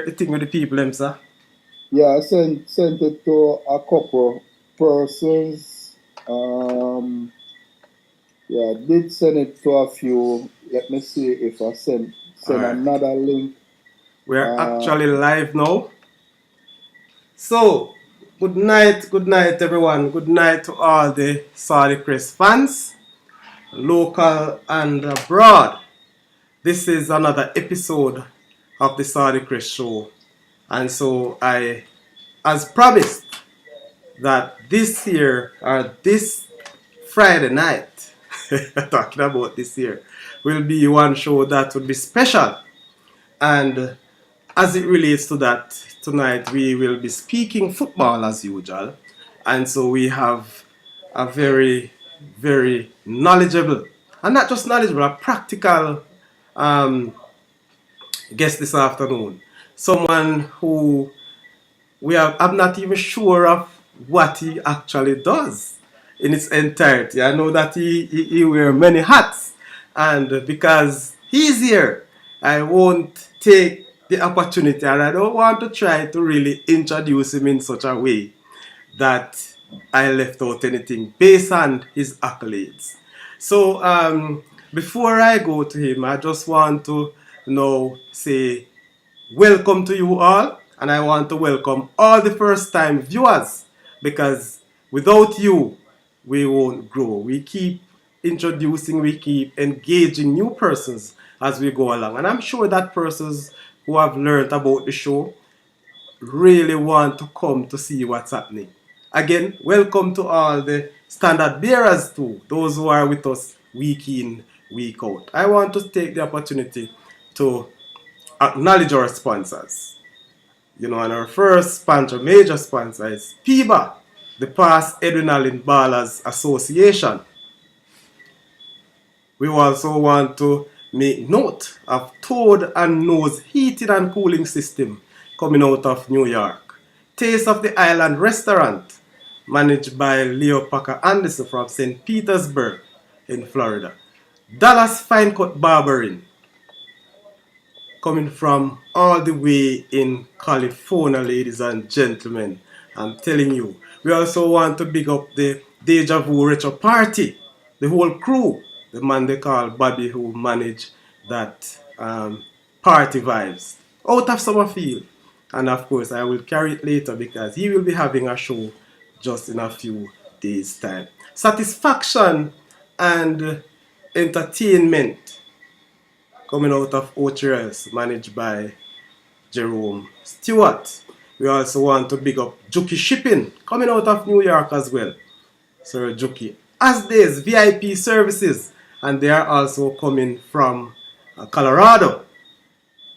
the thing with the people, them, sir? Yeah, I sent it to a couple persons. Um, yeah, I did send it to a few. Let me see if I send Alright. another link. We are Uh, actually live now. So, good night, everyone. Good night to all the Saudichress fans, local and abroad. This is another episode of the Saudichress show. And so, as promised, that this year, or this Friday night, talking about this year, will be one show that would be special. And as it relates to that, tonight we will be speaking football as usual. And so we have a very, very knowledgeable, and not just knowledgeable, a practical um, guest this afternoon. Someone who I'm not even sure of what he actually does in its entirety. I know that he wears many hats, and because he's here, I won't take the opportunity, and I don't want to try to really introduce him in such a way that I left out anything based on his accolades. So before I go to him, I just want to say welcome to you all, and I want to welcome all the first time viewers because without you, we won't grow. We keep introducing, we keep engaging new persons as we go along, and I'm sure that persons who have learned about the show really want to come to see what's happening. Again, welcome to all the standard bearers too, those who are with us week in, week out. I want to take the opportunity to acknowledge our sponsors. And our first sponsor, major sponsor, is PIBA, the Past Edwin Allen Ballers Association. We also want to make note of Toad and Nose heating and cooling system coming out of New York. Taste of the Island restaurant, managed by Leo Packer Anderson from St. Petersburg in Florida. Dallas Fine Cut Barbering, coming from all the way in California, ladies and gentlemen. I'm telling you. We also want to big up the Deja Vu Retro Party, the whole crew, the man they call Bobby who manage that party vibes out of Summerfield. And of course, I will carry it later because he will be having a show just in a few days' time. Satisfaction and entertainment coming out of Saudichress, managed by Jerome Stewart. We also want to big up Juki Shipping, coming out of New York as well. Sir Juki. Asdays VIP services, and they are also coming from Colorado.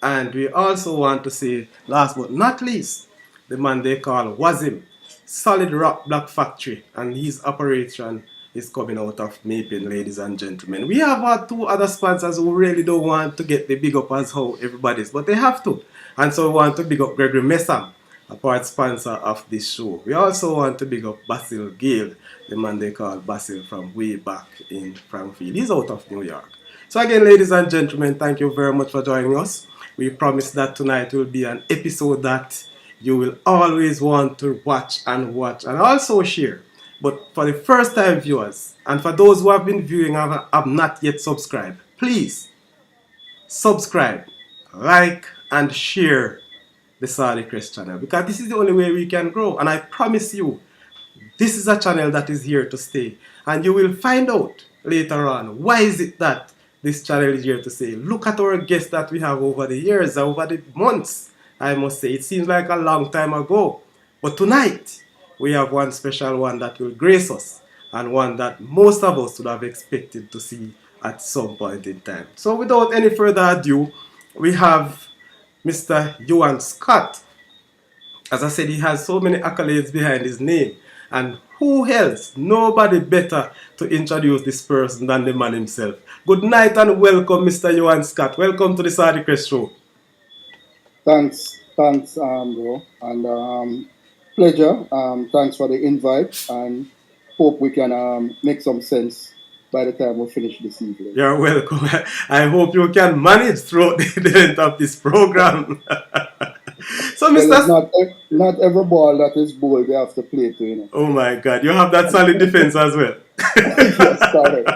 And we also want to say, last but not least, the man they call Wazim, Solid Rock Block Factory, and his operation is coming out of Mapin, ladies and gentlemen. We have our two other sponsors who really don't want to get the big up as how everybody's, but they have to. And so we want to big up Gregory Messam, a part sponsor of this show. We also want to big up Basil Gale, the man they call Basil from way back in Frankfield. He's out of New York. So again, ladies and gentlemen, thank you very much for joining us. We promise that tonight will be an episode that you will always want to watch and also share. But for the first time viewers, and for those who have been viewing and have not yet subscribed, please subscribe, like, and share the Saudichress channel because this is the only way we can grow. And I promise you, this is a channel that is here to stay. And you will find out later on why is it that this channel is here to stay. Look at our guests that we have over the years, over the months, I must say. It seems like a long time ago. But tonight, we have one special one that will grace us and one that most of us would have expected to see at some point in time. So without any further ado, we have Mr. Ewan Scott. As I said, he has so many accolades behind his name. And who else? Nobody better to introduce this person than the man himself. Good night and welcome, Mr. Ewan Scott. Welcome to the Saudichress show. thanks, bro, and pleasure. Thanks for the invite, and hope we can make some sense by the time we finish this evening. You're welcome. I hope you can manage throughout the length of this program. So, Well, Mr. it's not every ball that is bowled they have to play to, you know. Oh my God, you have that solid defense as well. Yes, correct.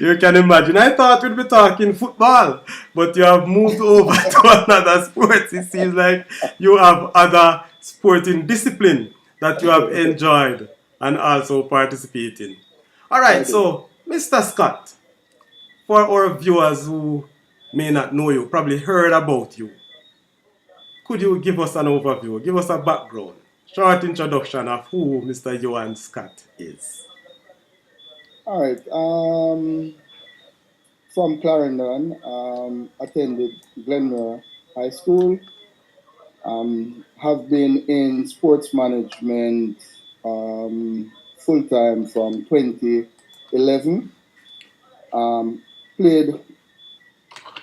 You can imagine. I thought we'd be talking football, but you have moved over to another sport. It seems like you have other sporting discipline that you have enjoyed and also participate in. All I right, do. so Mr. Scott, for our viewers who may not know you, probably heard about you, could you give us an overview, give us a background, short introduction of who Mr. Johan Scott is? All right. From Clarendon, attended Glenmore High School. Have been in sports management full time from 2011. Um, Played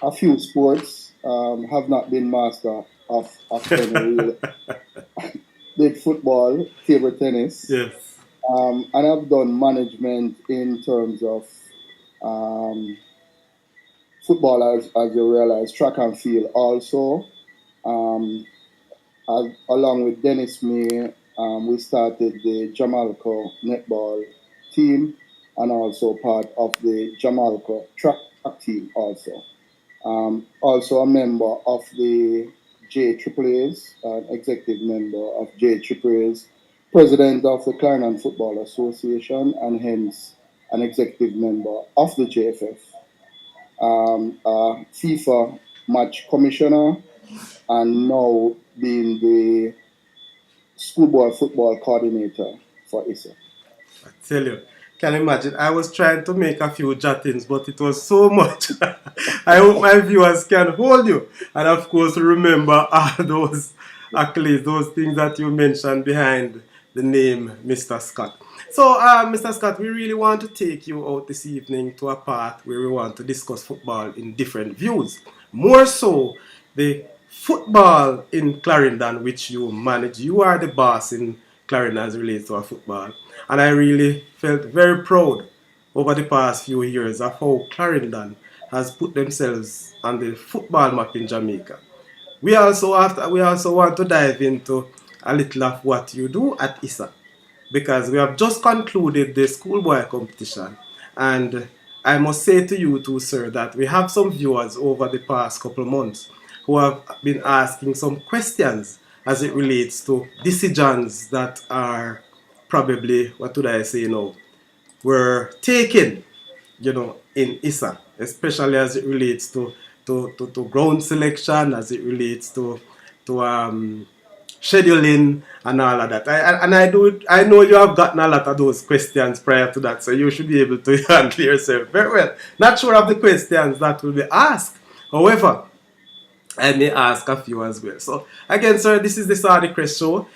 a few sports. Have not been master of any really. Did football, table tennis, Yes. and I've done management in terms of um, football, as you realize, track and field also. Um, Along with Dennis May, we started the Jamalco netball team and also part of the Jamalco track team also. Also a member of the JAAA's, executive member of JAAA's, president of the Clarendon Football Association, and hence an executive member of the JFF, FIFA match commissioner, and now being the schoolboy football coordinator for ISA. I tell you, can you imagine? I was trying to make a few jottings, but it was so much. I hope my viewers can hold you. And of course, remember all those accolades, those things that you mentioned behind the name Mr. Scott. So, Mr. Scott, we really want to take you out this evening to a part where we want to discuss football in different views. More so, the football in Clarendon, which you manage. You are the boss in Clarendon as relates to our football. And I really felt very proud over the past few years of how Clarendon has put themselves on the football map in Jamaica. We also want to dive into a little of what you do at ISA because we have just concluded the schoolboy competition, and I must say to you too, sir, that we have some viewers over the past couple of months who have been asking some questions as it relates to decisions that are probably, what would I say now, were taken, in ISA, especially as it relates to ground selection, as it relates to scheduling and all of that. I know you have gotten a lot of those questions prior to that, so you should be able to handle yourself very well. Not sure of the questions that will be asked. However, I may ask a few as well. So again, sir, this is the Saudichress show.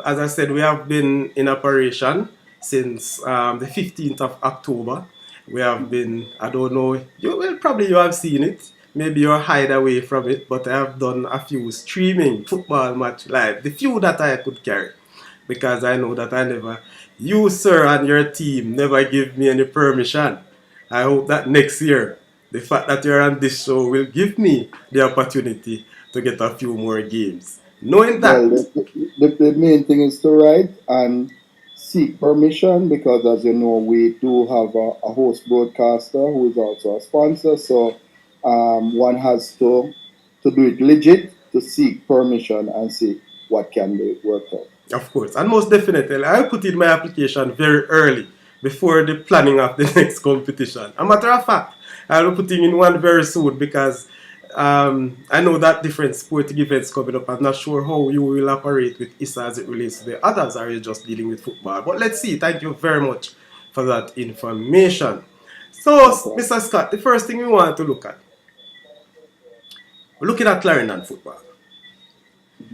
As I said, we have been in operation since the 15th of October. We have been, I don't know, you have seen it. Maybe you're hide away from it, but I have done a few streaming football match live. The few that I could carry. Because I know that you sir and your team never give me any permission. I hope that next year the fact that you're on this show will give me the opportunity to get a few more games. Knowing Well, that, the main thing is to write and seek permission because, as you know, we do have a host broadcaster who is also a sponsor. So one has to do it legit, to seek permission and see what can be worked out. of course, and most definitely, I put in my application very early before the planning of the next competition. A matter of fact, I'll be putting in one very soon because I know that different sporting events coming up. I'm not sure how you will operate with ISA as it relates to the others. Are you just dealing with football? But let's see. Thank you very much for that information. So, No problem. Mr. Scott, the first thing we want to look at, we're looking at Clarendon football.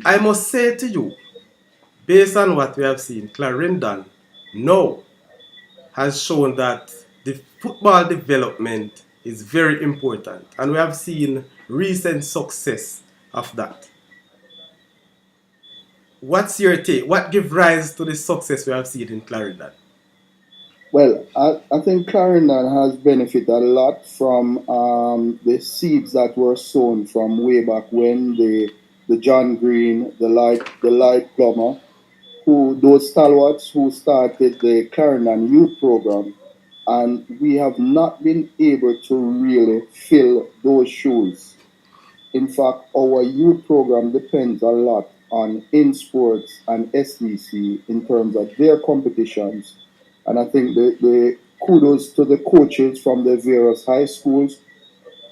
I must say to you, based on what we have seen, Clarendon now has shown that the football development is very important, and we have seen recent success of that. What's your take? What gives rise to the success we have seen in Clarendon? Well, I think Clarendon has benefited a lot from the seeds that were sown from way back when. the John Green, the Light Plumber, who those stalwarts who started the Clarendon Youth Program, and we have not been able to really fill those shoes. In fact, our youth program depends a lot on in sports and SDC in terms of their competitions. And I think the kudos to the coaches from the various high schools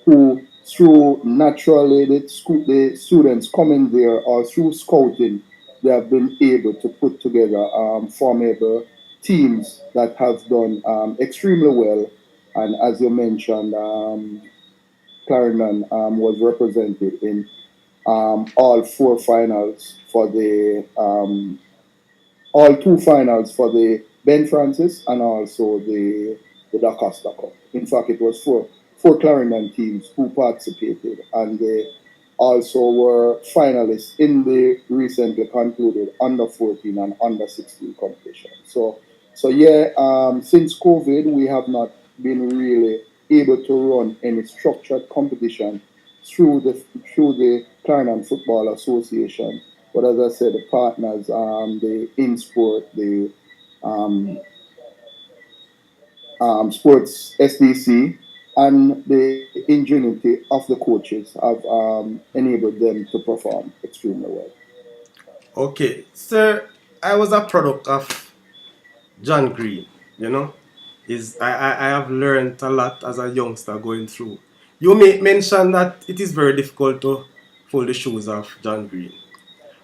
who, through naturally the students coming there or through scouting, they have been able to put together formidable teams that have done extremely well. And as you mentioned, Clarendon was represented in all four finals for the all two finals for the Ben Francis and also the Da Costa Cup. In fact, it was four Clarendon teams who participated, and they also were finalists in the recently concluded under 14 and under 16 competition. So yeah, since COVID, we have not been really able to run any structured competition through the Clarendon Football Association. But as I said, the partners, the InSport, the um, Sports SDC, and the ingenuity of the coaches have enabled them to perform extremely well. Okay, sir, I was a product of John Green, you know. I have learned a lot as a youngster going through. You may mention that it is very difficult to fold the shoes of John Green.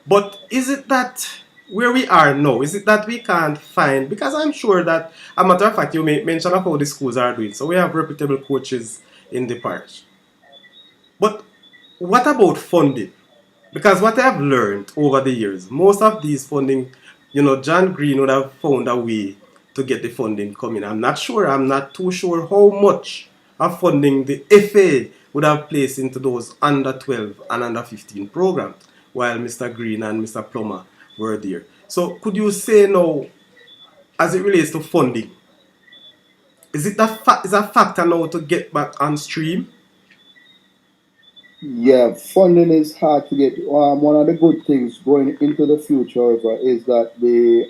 But is it that where we are now, is it that we can't find, because I'm sure that, a matter of fact, you may mention of how the schools are doing. So we have reputable coaches in the parish. But what about funding? Because what I've learned over the years, most of these funding, John Green would have found a way to get the funding coming. I'm not too sure how much of funding the FA would have placed into those under 12 and under 15 programs while Mr. Green and Mr. Plummer were there. So could you say now, as it relates to funding, is a factor now to get back on stream? Yeah, funding is hard to get. One of the good things going into the future, however, is that the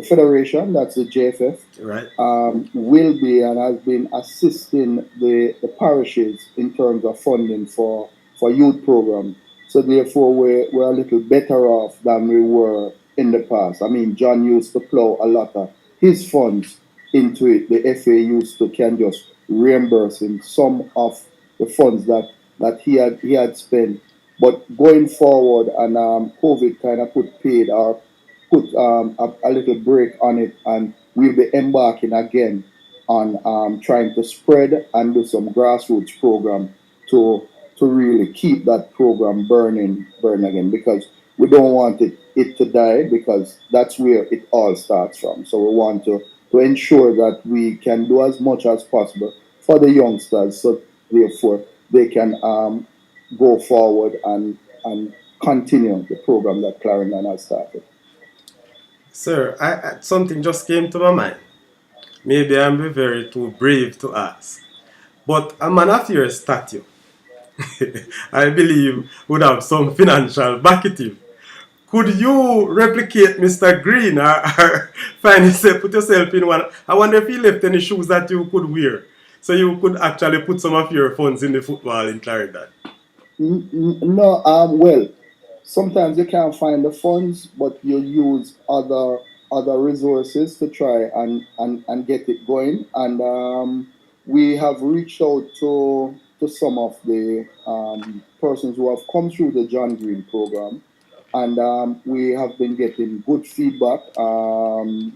federation, that's the JFF, Right? will be and has been assisting the parishes in terms of funding for youth program. So therefore, we're a little better off than we were in the past. I mean, John used to plow a lot of his funds into it. The FA used to can just reimburse him some of the funds that he had spent. But going forward, and COVID kind of put a little break on it, and we'll be embarking again on trying to spread and do some grassroots program to to really keep that program burning again, because we don't want it to die, because that's where it all starts from. So we want to ensure that we can do as much as possible for the youngsters, so therefore they can go forward and continue the program that Clarendon has started. Sir, something just came to my mind. Maybe I'm very too brave to ask. But a man of your stature, I believe, would have some financial backing. Could you replicate Mr. Green, or find yourself, put yourself in one? I wonder if he left any shoes that you could wear, so you could actually put some of your funds in the football in Clarendon. No, well, sometimes you can't find the funds, but you use other resources to try and get it going. And we have reached out to some of the persons who have come through the John Green program, and we have been getting good feedback. Don't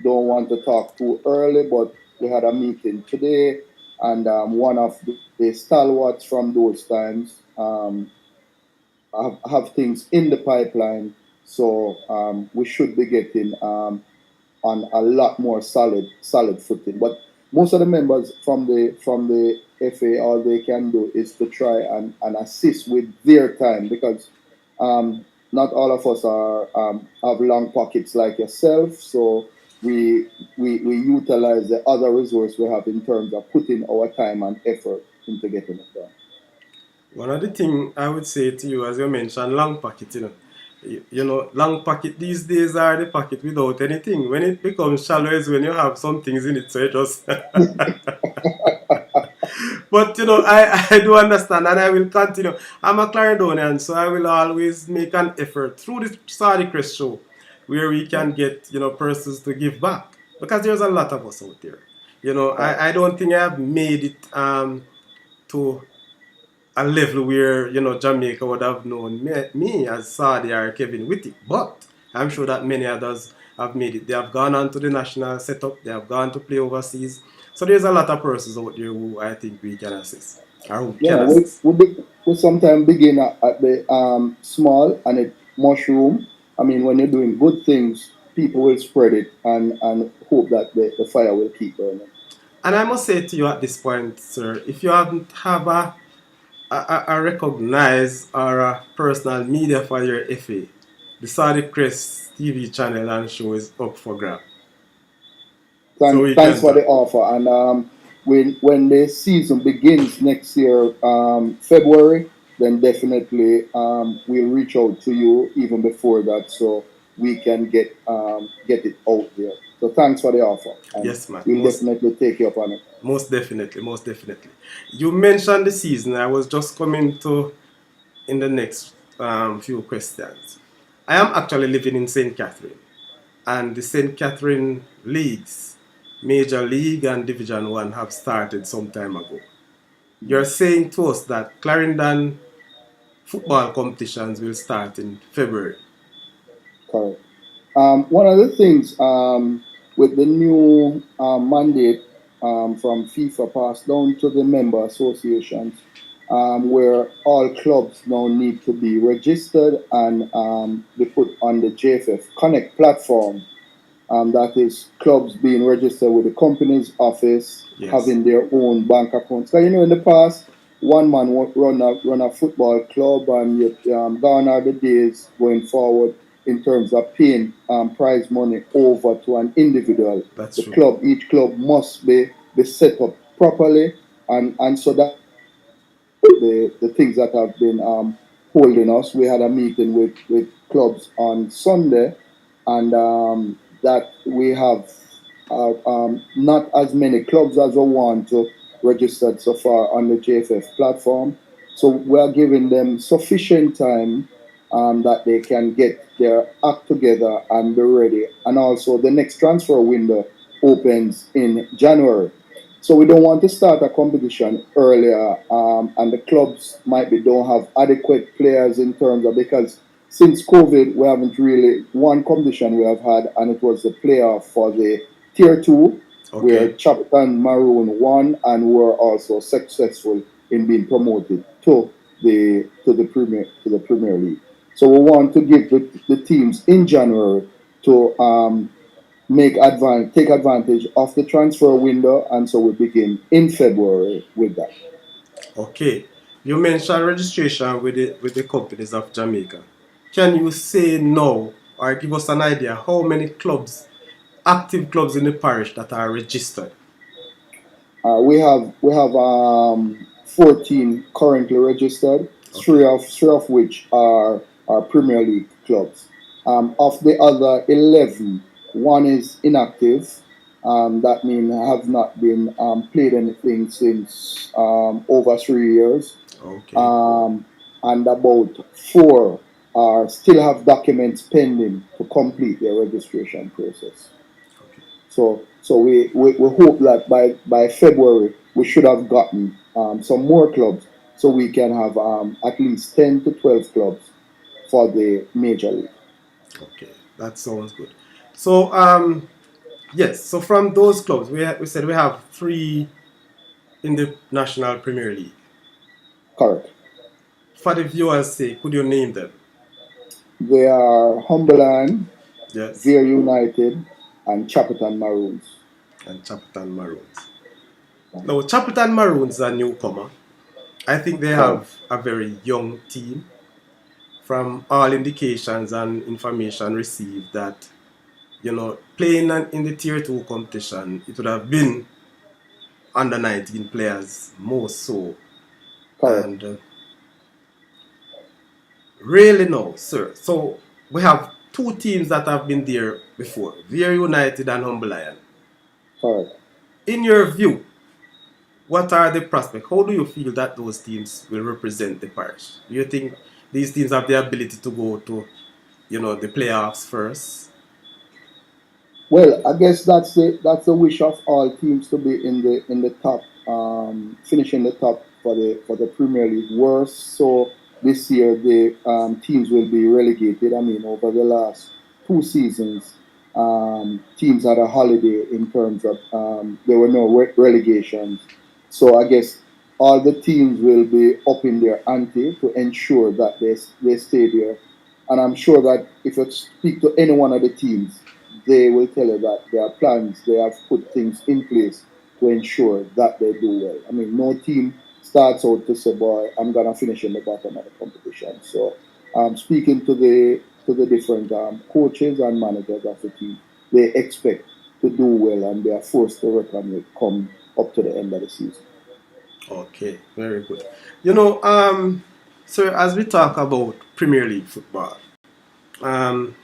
want to talk too early, but we had a meeting today, and one of the stalwarts from those times have things in the pipeline. So we should be getting on a lot more solid footing. But most of the members from the FA, all they can do is to try and assist with their time, because not all of us have long pockets like yourself. So we utilize the other resource we have in terms of putting our time and effort into getting it done. One of the things I would say to you, as you mentioned, long pocket, long pocket these days are the pocket without anything. When it becomes shallow is when you have some things in it, so it just. But I do understand and I will continue. I'm a Clarendonian, so I will always make an effort through the Saudichress show where we can get, persons to give back. Because there's a lot of us out there. Right. I don't think I've made it to a level where Jamaica would have known me as Saudi or Kevin Whitty. But I'm sure that many others have made it. They have gone on to the national setup. They have gone to play overseas. So there's a lot of persons out there who I think we can assist or who can Yeah, we assist. we sometimes begin at the small and it mushroom. I mean, when you're doing good things, people will spread it and hope that the fire will keep burning. And I must say to you at this point, sir, if you haven't have a recognized or a personal media for your FA, the Saudichress TV channel and show is up for grab. So we Thanks can for the talk. offer. And when the season begins next year, February, then definitely we'll reach out to you even before that, so we can get it out there. So thanks for the offer, and Yes, man. we'll definitely take you up on it. Most definitely, most definitely. You mentioned the season. I was just coming to in the next few questions. I am actually living in St. Catherine, and the St. Catherine leagues, Major League and Division One, have started some time ago. You're saying to us that Clarendon football competitions will start in February. Correct. One of the things with the new mandate from FIFA passed down to the member associations, where all clubs now need to be registered and be put on the JFF Connect platform. That is clubs being registered with the company's office, Yes, having their own bank accounts. So, in the past, one man run a football club, and you gone are the days going forward in terms of paying prize money over to an individual. that's The true. club, each club must be set up properly, and so that the things that have been holding us. We had a meeting with clubs on Sunday, and that we have not as many clubs as we want to registered so far on the JFF platform. So we're giving them sufficient time that they can get their act together and be ready. And also, the next transfer window opens in January. So we don't want to start a competition earlier, and the clubs might be don't have adequate players in terms of, because since COVID we haven't really one competition we have had, and it was the playoff for the tier two, where Okay, Chapman Maroon won and were also successful in being promoted to the Premier League. So we want to give the teams in January to take advantage of the transfer window, and so we begin in February with that. okay. You mentioned registration with the companies of Jamaica. Can you say no or give us an idea how many clubs, active clubs in the parish that are registered? We have 14 currently registered, Okay, three of which are Premier League clubs. Of the other 11, one is inactive. That means have not been played anything since over 3 years. okay, Um, and about four are still have documents pending to complete their registration process. okay, So we hope that by February we should have gotten some more clubs, so we can have at least 10 to 12 clubs for the major league. okay. That sounds good. So, yes, so from those clubs, we said we have three in the National Premier League. Correct. For the viewers' sake, could you name them? They are Humberland, Yes, Veer United, and Chapperton Maroons. and Chapman Maroons. Now, Chapman Maroons are newcomer. I think they Correct. have a very young team. From all indications and information received, that playing in the tier two competition, it would have been under 19 players, more so. Correct. And Really no, sir. So we have two teams that have been there before, Very United and Humble Lion. Correct. In your view, what are the prospects? How do you feel that those teams will represent the parish? Do you think these teams have the ability to go to, the playoffs first? Well, I guess that's the wish of all teams to be in the top, finishing the top for the Premier League. Worse, so this year the teams will be relegated. I mean, over the last 2 seasons, teams had a holiday in terms of there were no relegations. So I guess all the teams will be up in their ante to ensure that they stay there. And I'm sure that if you speak to any one of the teams, they will tell you that there are plans, they have put things in place to ensure that they do well. I mean, no team starts out to say, "Boy, I'm gonna finish in the bottom of the competition." So, speaking to the different coaches and managers of the team, they expect to do well, and they are forced to reckon it come up to the end of the season. Okay, very good. Sir, as we talk about Premier League football, um,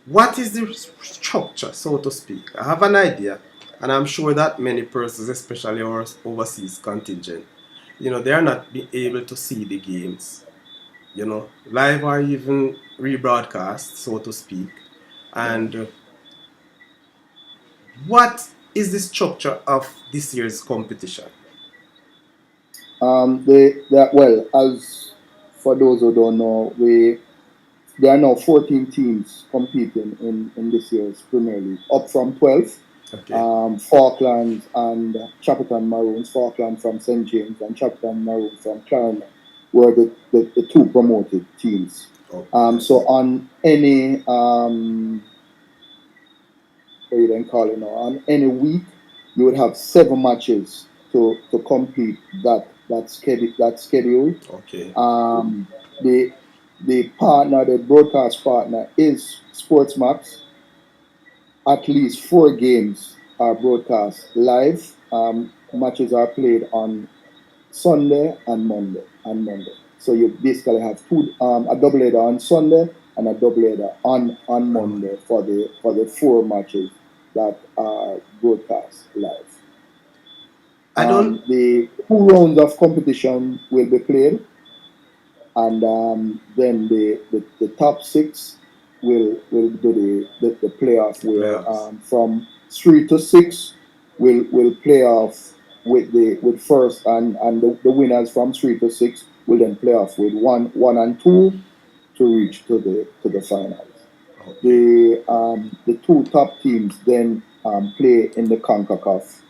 what is the structure, so to speak? I have an idea, and I'm sure that many persons, especially our overseas contingent, they are not be able to see the games, live or even rebroadcast, so to speak. Yeah. And what is the structure of this year's competition? Well, as for those who don't know, there are now 14 teams competing in this year's Premier League, up from 12. Okay. Falklands and Chapelton Maroons, Falkland from St. James and Chapelton Maroons from Clarendon were the two promoted teams. Oh, So yes. on any, what you then call it now, on any week, you would have 7 matches to complete that schedule. Okay. Um, the the broadcast partner is Sportsmax. At least 4 games are broadcast live. Matches are played on Sunday and Monday. So you basically have a doubleheader on Sunday and a doubleheader on Monday for the 4 matches that are broadcast live. I don't. The 2 rounds of competition will be played, and then the top six will do the playoff, The where playoffs. from 3 to 6 will play off with first, and the winners from 3 to 6 will then play off with one and two to reach to the finals. Okay. The two top teams then play in the CONCACAF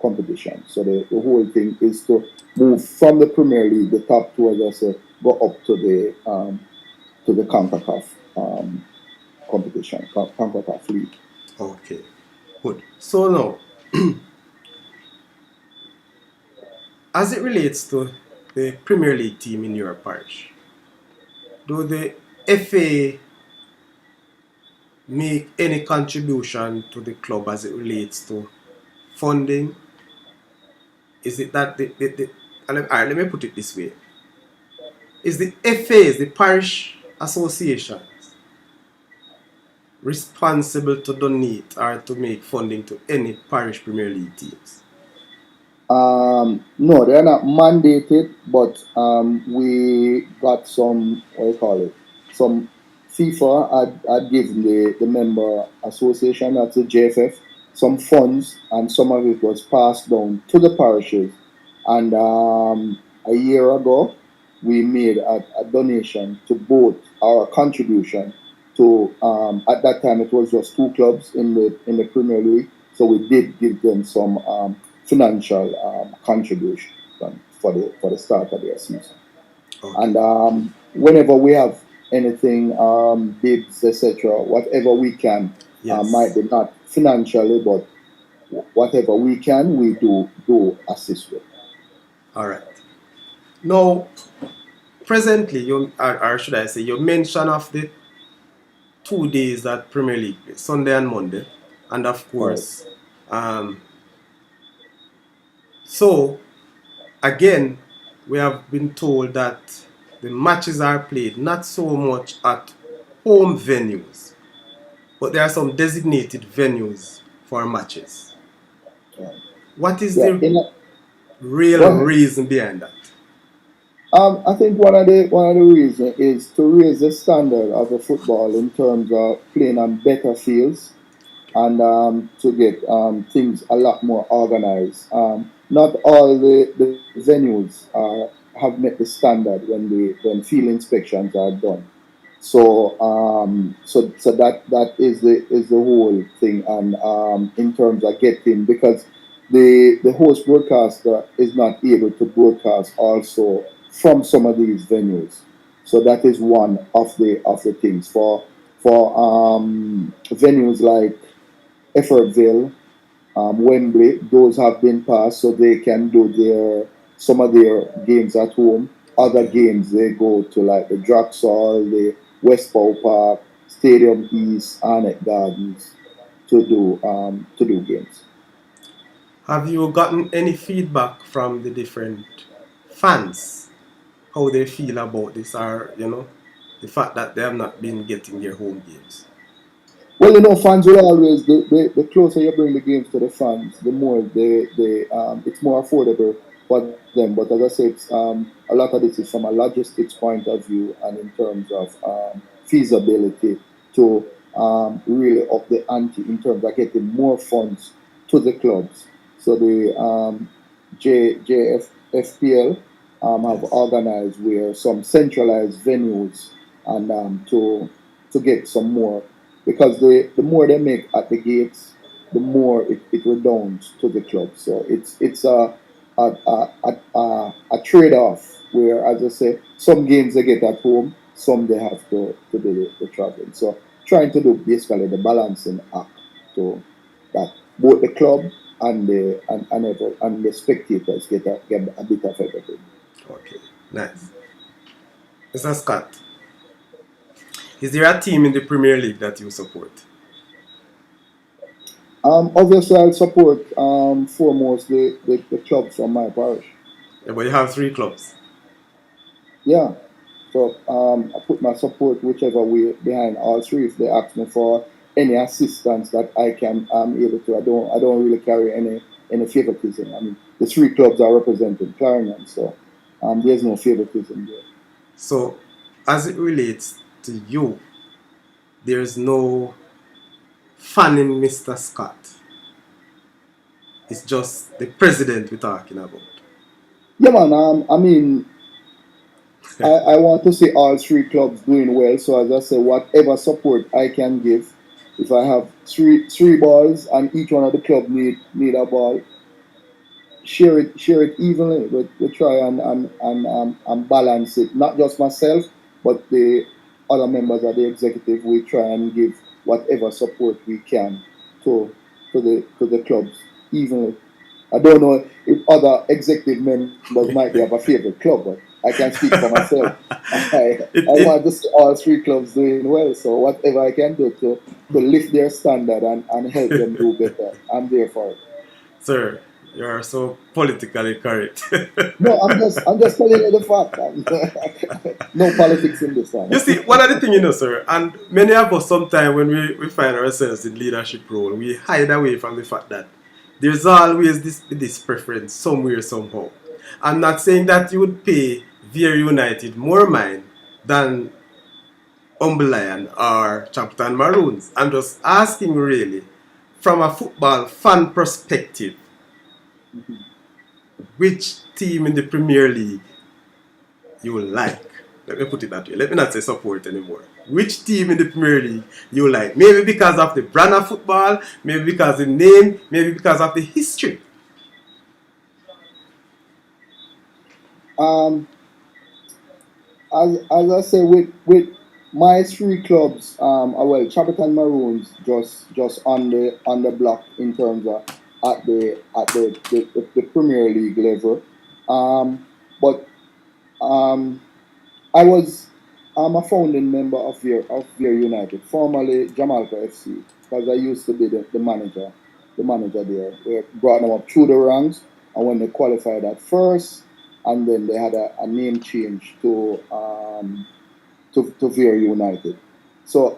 competition. So the whole thing is to move from the Premier League, the top two, as I said, go up to the CONCACAF competition, CONCACAF league. Okay. Good. So now, as it relates to the Premier League team in your parish, do the FA make any contribution to the club as it relates to funding? Is it that let me put it this way: is the FAs, the parish associations, responsible to donate or to make funding to any parish Premier League teams? No, they're not mandated, but we got some, what do you call it? Some FIFA had given the member association, that's the JFF, some funds, and some of it was passed down to the parishes. And a year ago, we made a donation to both our contribution to, at that time, it was just 2 clubs in the Premier League. So we did give them some financial contribution for the start of their season. Okay. And whenever we have anything, bids, etc., whatever we can, might Yes. be not financially, but whatever we can, we do assist with. All right. Now, presently, or should I say, you mentioned of the 2 days that Premier League plays, Sunday and Monday, and of Correct. course, um, so again, we have been told that the matches are played not so much at home venues, but there are some designated venues for matches. Right. What is Yeah. the Go real ahead. reason behind that? I think one of the reasons is to raise the standard of the football in terms of playing on better fields and to get things a lot more organized. Not all the venues have met the standard when field inspections are done. So that is the whole thing, and in terms of getting, because the host broadcaster is not able to broadcast also from some of these venues. So that is one of the things for venues like Effortville, Wembley. Those have been passed, so they can do some of their games at home. Other Okay. games they go to like the Draxall, the Westbow Park, Stadium East, Arnett Gardens to do games. Have you gotten any feedback from the different fans? How they feel about this, or the fact that they have not been getting their home games? Well, fans will always the closer you bring the games to the fans, the more it's more affordable for them. But as I said, a lot of this is from a logistics point of view and in terms of feasibility to really up the ante in terms of getting more funds to the clubs. So the JFFPL have Yes. organized where some centralized venues and to get some more, because the more they make at the gates, the more it redounds to the club. So it's a trade off where, as I say, some games they get at home, some they have to do the traveling. So trying to do basically the balancing act to that both the club and the spectators get a bit of everything. Okay. Nice. Mr. Scott, is there a team in the Premier League that you support? Obviously, I'll support foremost the clubs from my parish. Yeah, but you have three clubs. Yeah. So I put my support whichever way behind all three. If they ask me for any assistance that I can, I'm able to. I don't really carry any favoritism. I mean, the three clubs are represented Clarendon, so there's no favoritism there. So, as it relates to you, there's no fanning Mr. Scott. It's just the president we're talking about. Yeah, man. I mean, I want to see all three clubs doing well. So as I say, whatever support I can give, if I have three balls and each one of the club need a ball, share it evenly. We try and balance it. Not just myself, but the other members of the executive. We try and give whatever support we can to to the clubs evenly. I don't know if other executive members might have a favorite club, but I can speak for myself. I it, want to see all three clubs doing well. So whatever I can do to lift their standard and help them do better, I'm there for it. Sir, you are so politically correct. No, I'm just telling you the fact. No politics in this one. You see, one of the things, sir, and many of us sometimes when we find ourselves in leadership role, we hide away from the fact that there's always this preference somewhere, somehow. I'm not saying that you would pay Very United more mind than Lion or Champton Maroons. I'm just asking really, from a football fan perspective, which team in the Premier League you like? Let me put it that way. Let me not say support anymore. Which team in the Premier League you like? Maybe because of the brand of football, maybe because of the name, maybe because of the history. um, as I say, with my three clubs, well, Chaperton Maroons just on the block in terms of at the Premier League level. But um, I was I'm a founding member of Veer United, formerly Jamaica FC, because I used to be the manager there. We brought them up through the ranks, and when they qualified at first, and then they had a name change to Veer United. So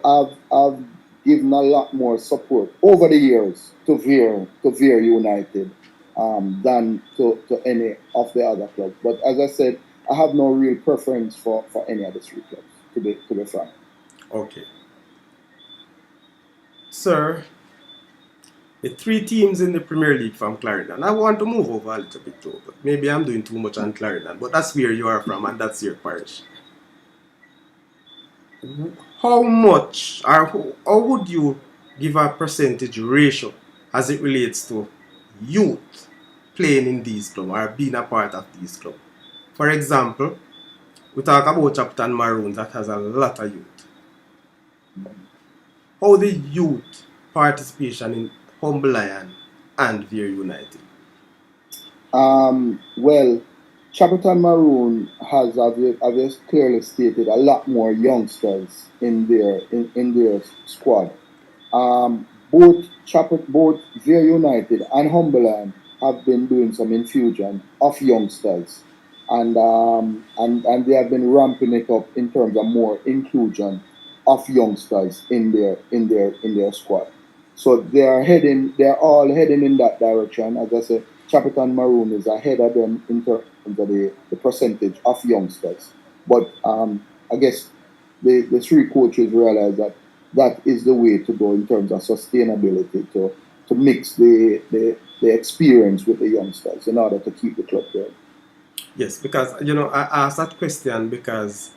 I've given a lot more support over the years to Veer United than to any of the other clubs. But as I said, I have no real preference for any of the three clubs, to be frank. Okay. Sir, the three teams in the Premier League from Clarendon. I want to move over a little bit too, but maybe I'm doing too much on Clarendon. But that's where you are from and that's your parish. How much or how would you give a percentage ratio as it relates to youth playing in these clubs or being a part of these clubs? For example, we talk about Chapter Maroons that has a lot of youth. How the youth participation in Humble Lion and Veer United? Well, Chapperton Maroon has, as clearly stated, a lot more youngsters in their squad. Both Veer United and Humberland have been doing some infusion of youngsters, and they have been ramping it up in terms of more inclusion of youngsters in their squad. So they're all heading in that direction. As I said, Chapperton Maroon is ahead of them in terms of the percentage of youngsters. But I guess the three coaches realize that that is the way to go in terms of sustainability to mix the experience with the youngsters in order to keep the club going. Yes, because I asked that question because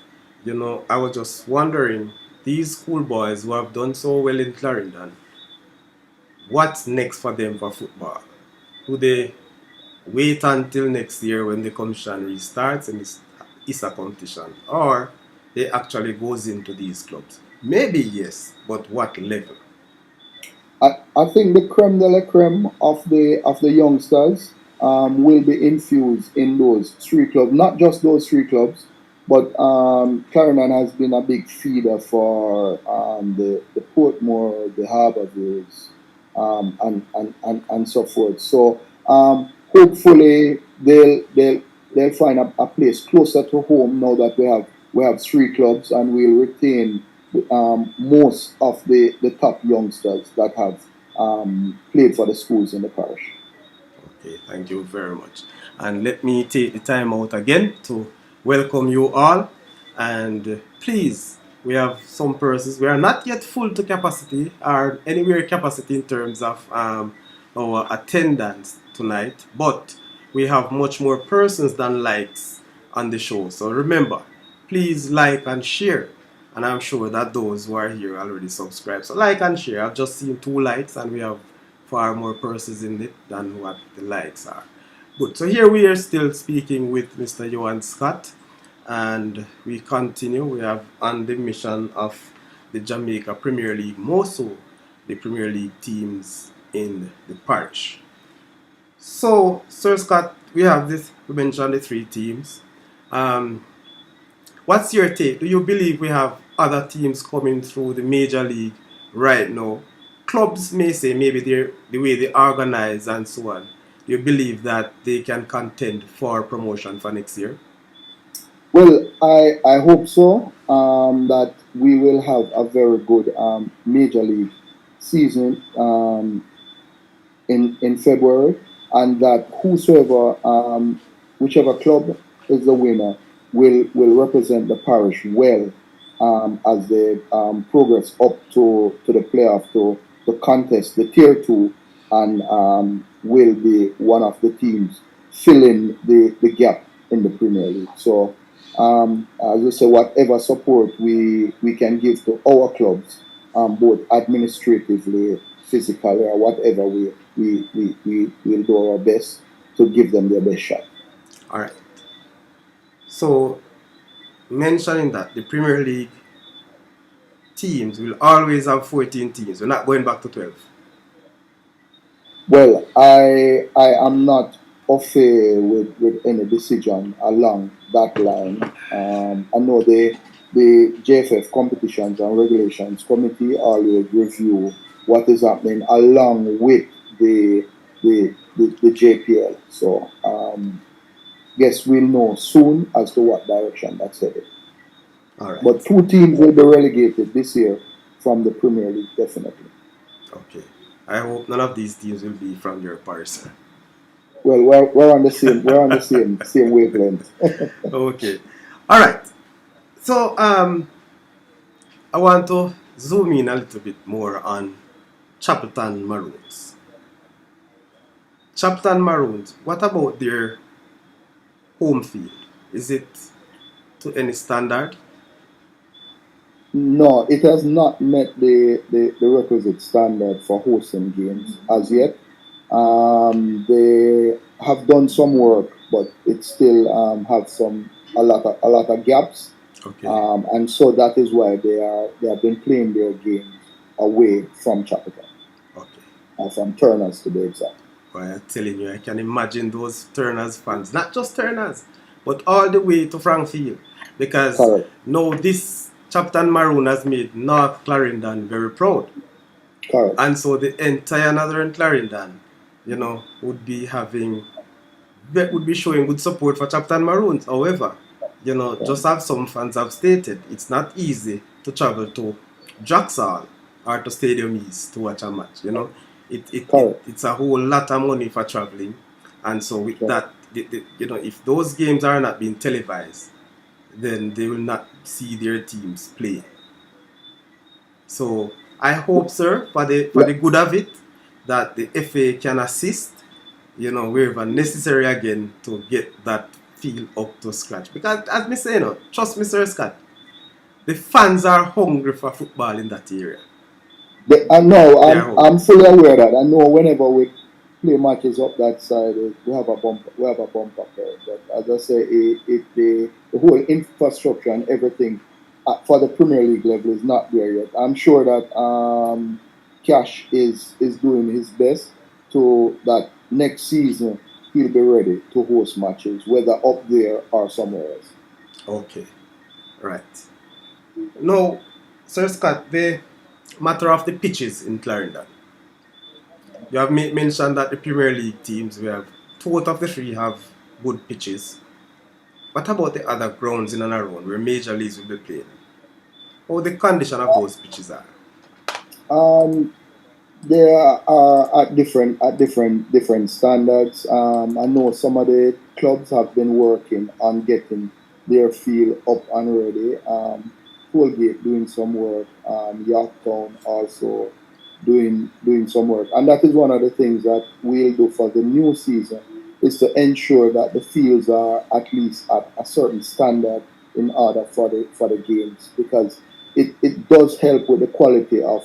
I was just wondering, these schoolboys who have done so well in Clarendon, what's next for them for football? Do they wait until next year when the competition restarts and it's a competition, or they actually goes into these clubs? Maybe yes, but what level? I think the creme de la creme of the youngsters will be infused in those three clubs, not just those three clubs, but Clarendon has been a big feeder for the Portmore, the Harbourviews, and so forth. So hopefully they'll find a place closer to home now that we have three clubs, and we'll retain most of the top youngsters that have played for the schools in the parish. Okay, thank you very much. And let me take the time out again to welcome you all. And please, we have some persons. We are not yet full to capacity or anywhere capacity in terms of our attendance tonight, but we have much more persons than likes on the show. So remember, please like and share. And I'm sure that those who are here already subscribe. So like and share. I've just seen 2 likes and we have far more persons in it than what the likes are. Good. So here we are still speaking with Mr. Johan Scott, and we continue. We have on the mission of the Jamaica Premier League, more so the Premier League teams in the parish. So, Sir Scott, we have this. We mentioned the three teams. Um, What's your take? Do you believe we have other teams coming through the major league right now? Clubs may say maybe the way they organize and so on. Do you believe that they can contend for promotion for next year? Well, I hope so. That we will have a very good major league season in February, and that whichever club is the winner, will represent the parish well as they progress up to the playoff to contest the tier two, and will be one of the teams filling the gap in the Premier League. So, as I say, whatever support we can give to our clubs, both administratively, physically, or whatever we will do our best to give them their best shot. All right. So, mentioning that the Premier League teams will always have 14 teams. We're not going back to 12. Well, I am not affair with any decision along that line. I know the JFF Competitions and Regulations Committee always review what is happening along with the JPL. So guess we'll know soon as to what direction that's headed. All right. But 2 teams will be relegated this year from the Premier League, definitely. Okay. I hope none of these teams will be from your parish, sir. Well, we're on the same wavelength. Okay. All right. So I want to zoom in a little bit more on Chapelton Maroons. Chapelton Maroons, what about their home field? Is it to any standard? No, it has not met the requisite standard for hosting games as yet. They have done some work, but it still have a lot of gaps, Okay. and so that is why they have been playing their games away from Chapelton, Okay. from Turners to be exact. Well, I'm telling you, I can imagine those Turners fans, not just Turners, but all the way to Frankfield. Because Correct, now this Chapelton Maroon has made North Clarendon very proud. correct. And so the entire Northern Clarendon, would be showing good support for Chapelton Maroons. However, Yeah, just as some fans have stated, it's not easy to travel to Jacksall or to Stadium East to watch a match. correct. It's a whole lot of money for traveling, and so with Yeah. that, if those games are not being televised, then they will not see their teams play. So I hope, sir, for the good of it, that the FA can assist, wherever necessary again to get that feel up to scratch. Because as me say, trust me, Sir Scott, the fans are hungry for football in that area. I know. They are hungry. I'm fully aware that. I know whenever we play matches up that side, we have a bump. We have a bump up there. But as I say, the whole infrastructure and everything for the Premier League level is not there yet. I'm sure that Cash is doing his best to that next season he'll be ready to host matches, whether up there or somewhere else. Okay, right. Now, Sir Scott, the matter of the pitches in Clarendon. You have mentioned that the Premier League teams, we have two out of the three have good pitches. What about the other grounds in and around where major leagues will be playing? How the condition of those pitches are? Um, they are at different standards. I know some of the clubs have been working on getting their field up and ready. Colgate doing some work. Yorktown also doing some work, and that is one of the things that we'll do for the new season is to ensure that the fields are at least at a certain standard in order for the games, because it does help with the quality of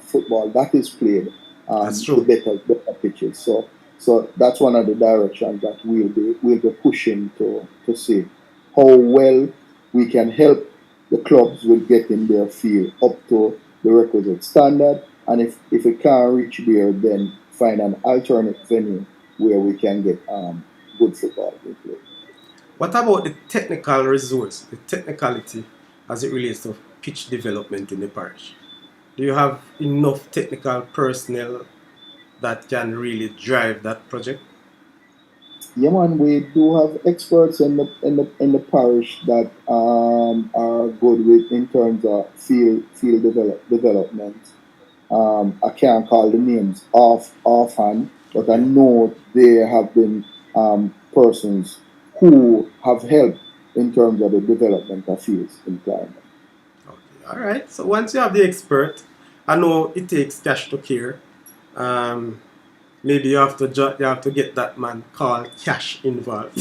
football that is played, That's the true. better pitches. So that's one of the directions that we'll be pushing to see how well we can help the clubs with getting their field up to the requisite standard, and if we can't reach there, then find an alternate venue where we can get good football being played. What about the technical resource, the technicality as it relates to pitch development in the parish? Do you have enough technical personnel that can really drive that project? Yeah, man, we do have experts in the parish that are good with in terms of field development. I can't call the names offhand, but I Okay. know there have been persons who have helped in terms of the development of fields in Clarendon. Okay. All right. So once you have the expert, I know it takes cash to care. Um, maybe you have to get that man called Cash involved.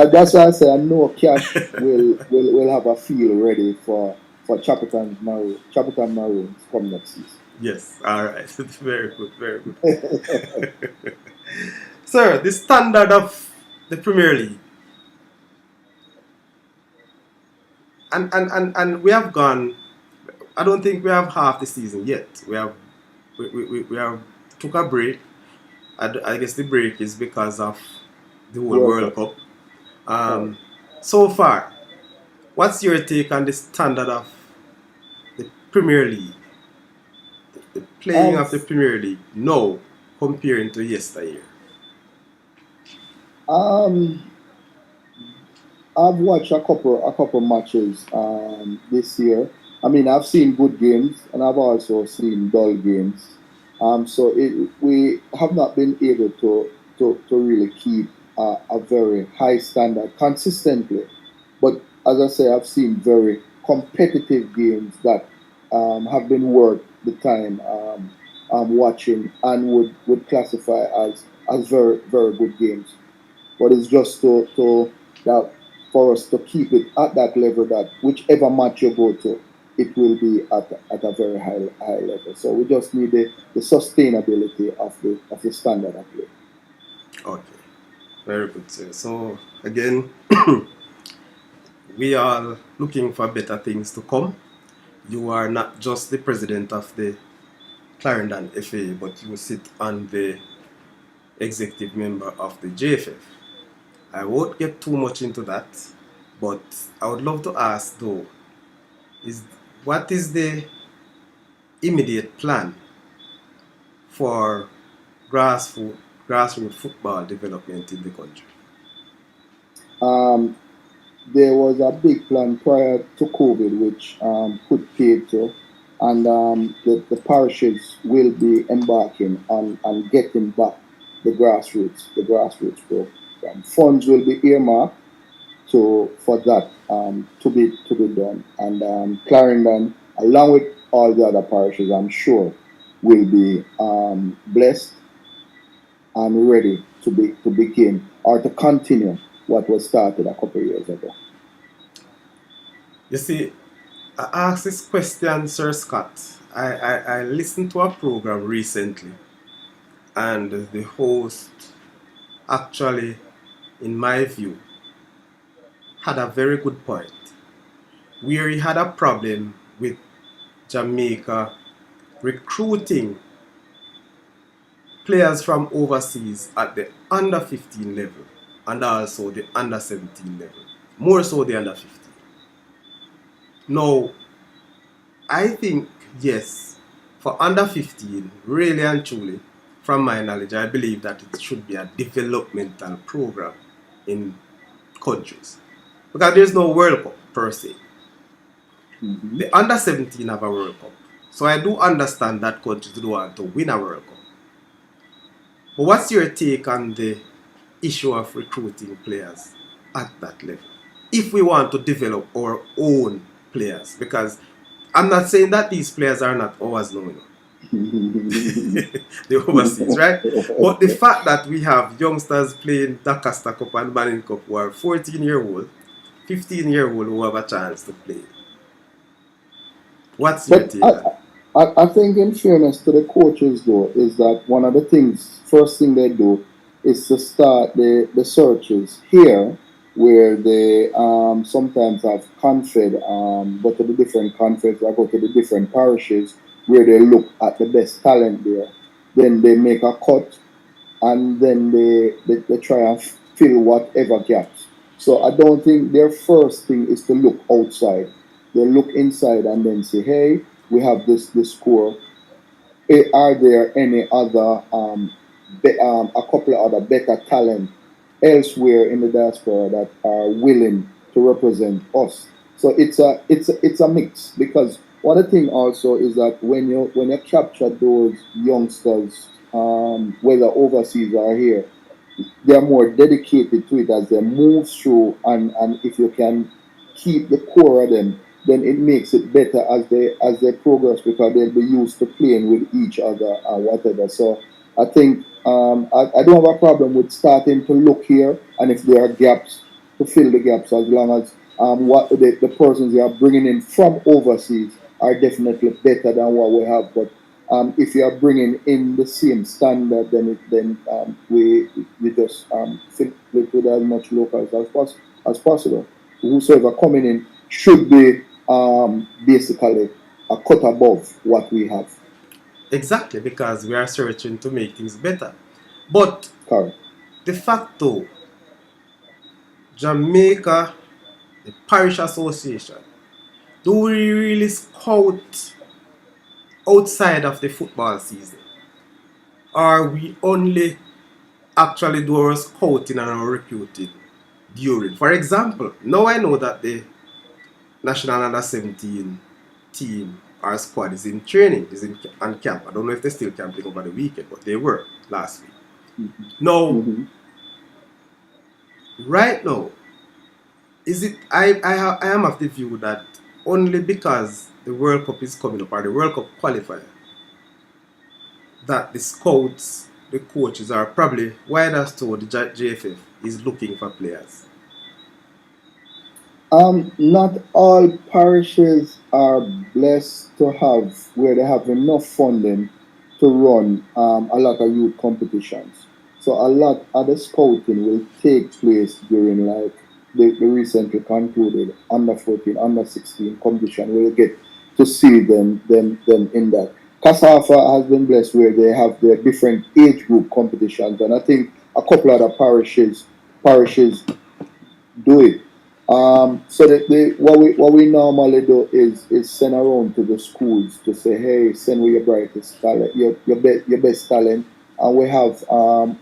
That's why I say I know Cash will have a field ready for Chapelton Maroons come next season. Yes. All right. Very good. Very good. Sir, the standard of the Premier League, and we have gone. I don't think we have half the season yet. We have took a break. I guess the break is because of the whole World World Cup. Cup. Right. So far, what's your take on the standard of the Premier League, the playing Um, of the Premier League now comparing to yesteryear? Um, I've watched a couple matches this year. I mean, I've seen good games and I've also seen dull games. We have not been able to really keep a very high standard consistently. But as I say, I've seen very competitive games that have been worth the time I'm watching and would classify as very, very good games. But it's just to that for us to keep it at that level that whichever match you go to, it will be at a very high level. So we just need the sustainability of the standard of play. Okay, very good, sir. So again, we are looking for better things to come. You are not just the president of the Clarendon FA, but you sit on the executive member of the JFF. I won't get too much into that, but I would love to ask though, is what is the immediate plan for grassroots grassroots football development in the country? Um, there was a big plan prior to COVID, which put paid to, and the parishes will be embarking on getting back the grassroots program. Funds will be earmarked for that to be done. And Clarendon, along with all the other parishes, I'm sure, will be blessed and ready to begin or to continue what was started a couple of years ago. You see, I asked this question, Sir Scott. I listened to a program recently, and the host actually, in my view, had a very good point where he had a problem with Jamaica recruiting players from overseas at the under 15 level and also the under 17 level, more so the under 15. Now, I think, yes, for under 15, really and truly, from my knowledge, I believe that it should be a developmental program in countries. Because there's no World Cup per se. Hmm. The under 17 have a World Cup. So I do understand that countries do want to win a World Cup. But what's your take on the issue of recruiting players at that level? If we want to develop our own players, because I'm not saying that these players are not ours now, the overseas, right? But the fact that we have youngsters playing Dakasta Cup and Manning Cup who are 14-year-old, 15-year-old who have a chance to play. What's your But take on it? I think, in fairness to the coaches, though, is that one of the things, first thing they do is to start the searches here, where they sometimes have confed, go to the different confeds, or go to the different parishes where they look at the best talent there. Then they make a cut and then they try and fill whatever gaps. So I don't think their first thing is to look outside. They look inside and then say, hey, we have this score. Are there any other a couple of other better talent elsewhere in the diaspora that are willing to represent us? So it's a mix, because one thing also is that when you capture those youngsters, whether overseas or here, they're more dedicated to it as they move through, and if you can keep the core of them, then it makes it better as they progress, because they'll be used to playing with each other and whatever. So I think I don't have a problem with starting to look here, and if there are gaps, to fill the gaps, as long as what the persons they are bringing in from overseas are definitely better than what we have. But if you are bringing in the same standard, then we just fill it with as much locals as possible. Whosoever coming in should be basically a cut above what we have. Exactly, because we are searching to make things better. But Correct. de facto, Jamaica, the parish association, do we really scout outside of the football season? Are we only actually do our scouting and our recruiting during. For example, now I know that the national under 17 team or squad is in training, is in on camp. I don't know if they're still camping over the weekend, but they were last week. Now, Mm-hmm. right now, is it? I am of the view that only because the World Cup is coming up or the World Cup qualifier, that the scouts, the coaches are probably wide as to the JFF is looking for players. Not all parishes are blessed to have where they have enough funding to run a lot of youth competitions. So a lot of the scouting will take place during like the recently concluded under 14, under 16 competition where you get to see them in that. Casafa has been blessed where they have their different age group competitions, and I think a couple of the parishes do it. So that what we normally do is send around to the schools to say, hey, send me your brightest talent, your best talent, and we have our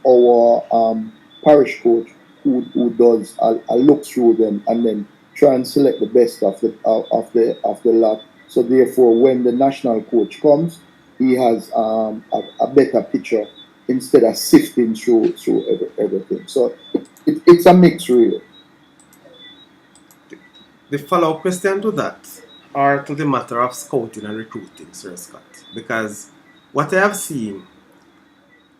parish coach who does a look through them and then try and select the best of the lot. So therefore, when the national coach comes, he has a better picture instead of sifting through everything. So it's a mix really. The follow-up question to that, or to the matter of scouting and recruiting, Sir Scott, because what I have seen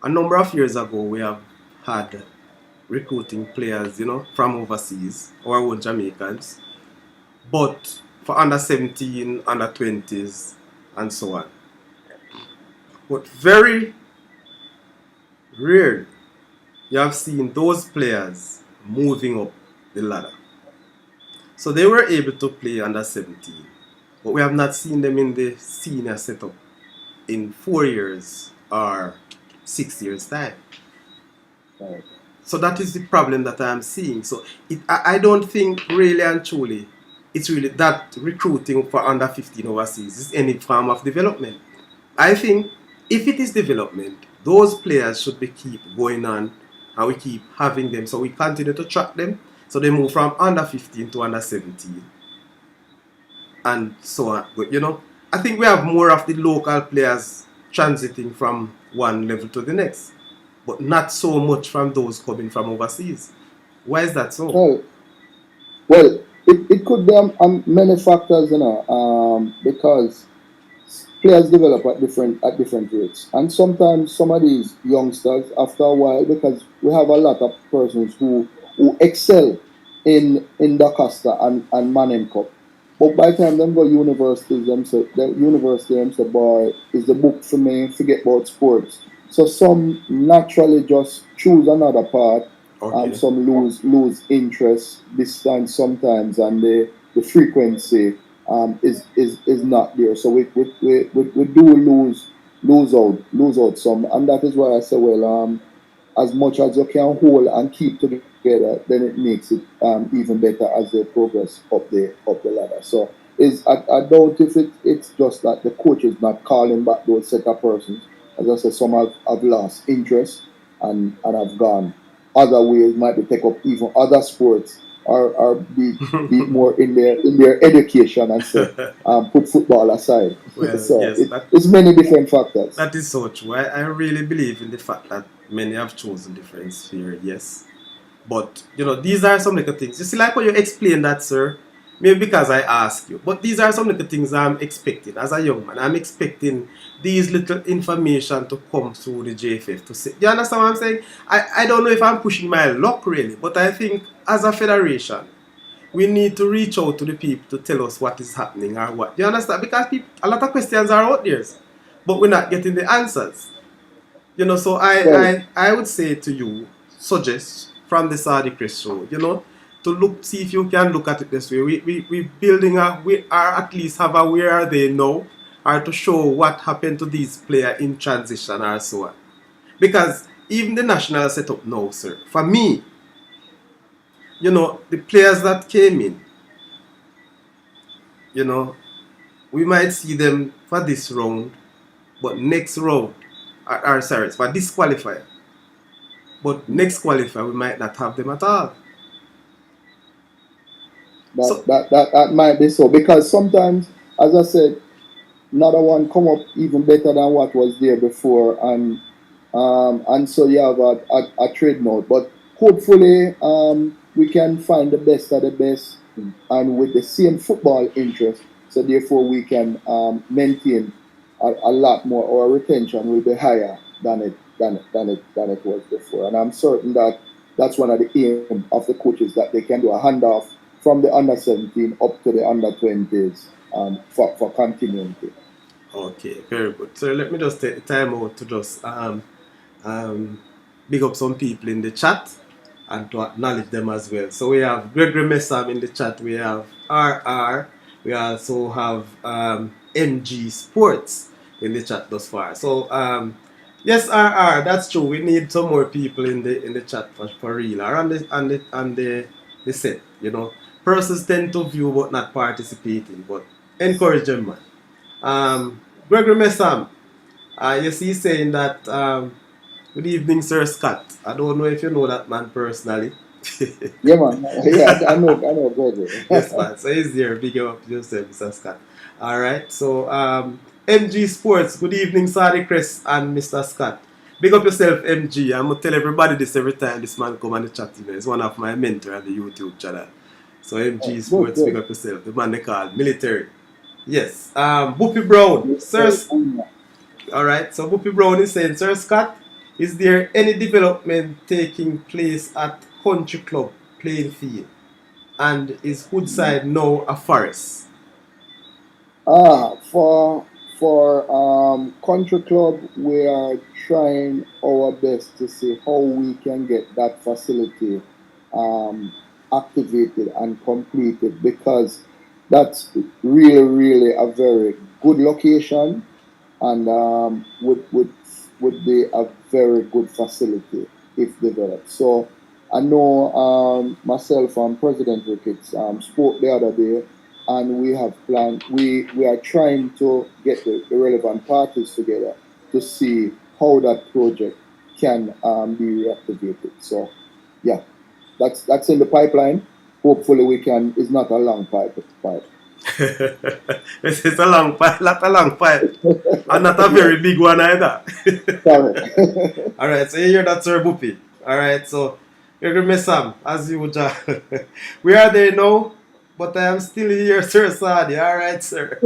a number of years ago, we have had recruiting players, from overseas, our own Jamaicans, but for under 17, under 20s, and so on. But very rarely you have seen those players moving up the ladder. So they were able to play under 17, but we have not seen them in the senior setup in 4 years or 6 years' time. Right. So that is the problem that I am seeing. So I don't think really and truly it's really that recruiting for under 15 overseas is any form of development. I think if it is development, those players should be keep going on and we keep having them so we continue to track them. So they move from under 15 to under 17 and so on. But I think we have more of the local players transiting from one level to the next, but not so much from those coming from overseas. Why is that so? Well, well, it could be many factors, because players develop at different rates, and sometimes some of these youngsters, after a while, because we have a lot of persons who excel in Doncaster and Manning Cup, but by the time them go university themselves, boy, is the book for me. Forget about sports. So some naturally just choose another path. Okay. Some lose interest, distance sometimes, and the frequency is not there. So we do lose out some, and that is why I say, well, as much as you can hold and keep together, then it makes it even better as they progress up the ladder. So I doubt if it's just that the coach is not calling back those set of persons. As I said, some have lost interest and have gone. Other ways might be take up even other sports or be more in their education and say put football aside. Well, So yes, it's many different factors. that is so true. I really believe in the fact that many have chosen different sphere, yes. But these are some little things. You see, like when you explain that, sir, maybe because I ask you, but these are some little things I'm expecting as a young man. I'm expecting these little information to come through the JFF to say. You understand what I'm saying? I don't know if I'm pushing my luck really, but I think as a federation, we need to reach out to the people to tell us what is happening or what. You understand? Because a lot of questions are out there, but we're not getting the answers. So Well, I would say to you, suggest from the Saudichress show, to see if you can look at it this way. We building we are at least have a where are they now, or to show what happened to these players in transition or so on. Because even the national setup now, sir, for me, the players that came in, you know, we might see them for this round, but next round, or sorry, for this qualifier, but next qualifier we might not have them at all. So That might be so, because sometimes, as I said, another one come up even better than what was there before, and so you have a trade note. But hopefully, we can find the best of the best, and with the same football interest. So therefore, we can maintain a lot more. Our retention will be higher than it was before. And I'm certain that that's one of the aim of the coaches, that they can do a handoff from the under 17 up to the under 20s, for continuity. okay, very good. So let me just take the time out to just um, big up some people in the chat and to acknowledge them as well. So we have Gregory Messam in the chat, we have RR, we also have MG Sports in the chat thus far. So yes, RR, that's true. We need some more people in the chat for real. Or on the set, you know. Persons tend to view but not participating, but encourage them, man. Gregory Messam, you see saying that good evening, Sir Scott. I don't know if you know that man personally. Yeah, man. Yeah, I know, brother. Yes, man. So he's there. Big up yourself, Mr. Scott. All right. So MG Sports. Good evening, Saudichress and Mr. Scott. Big up yourself, MG. I'm gonna tell everybody this every time this man come on the chat. You know, he's one of my mentors on the YouTube channel. So Oh, MG good, Sports, big good. up yourself. The man they call military. Yes. Whoopi Brown, Sir. Military and All right. So Whoopi Brown is saying, Sir Scott, is there any development taking place at Country Club playing field? And is Woodside now a forest? for country club, we are trying our best to see how we can get that facility um, activated and completed, because that's really a very good location, and would be a very good facility if developed. So I know, myself and President Ricketts spoke the other day, and we have planned. We are trying to get the relevant parties together to see how that project can be reactivated. So yeah, that's in the pipeline. Hopefully, we can. It's not a long pipe. This is a long pipe, not a long pipe, and not a very big one either. Correct. All right, so you hear that, Sir Whoopi. All right, so you're gonna miss Sam, as usual. We are there now, but I am still here, Sir Sadi. All right, sir.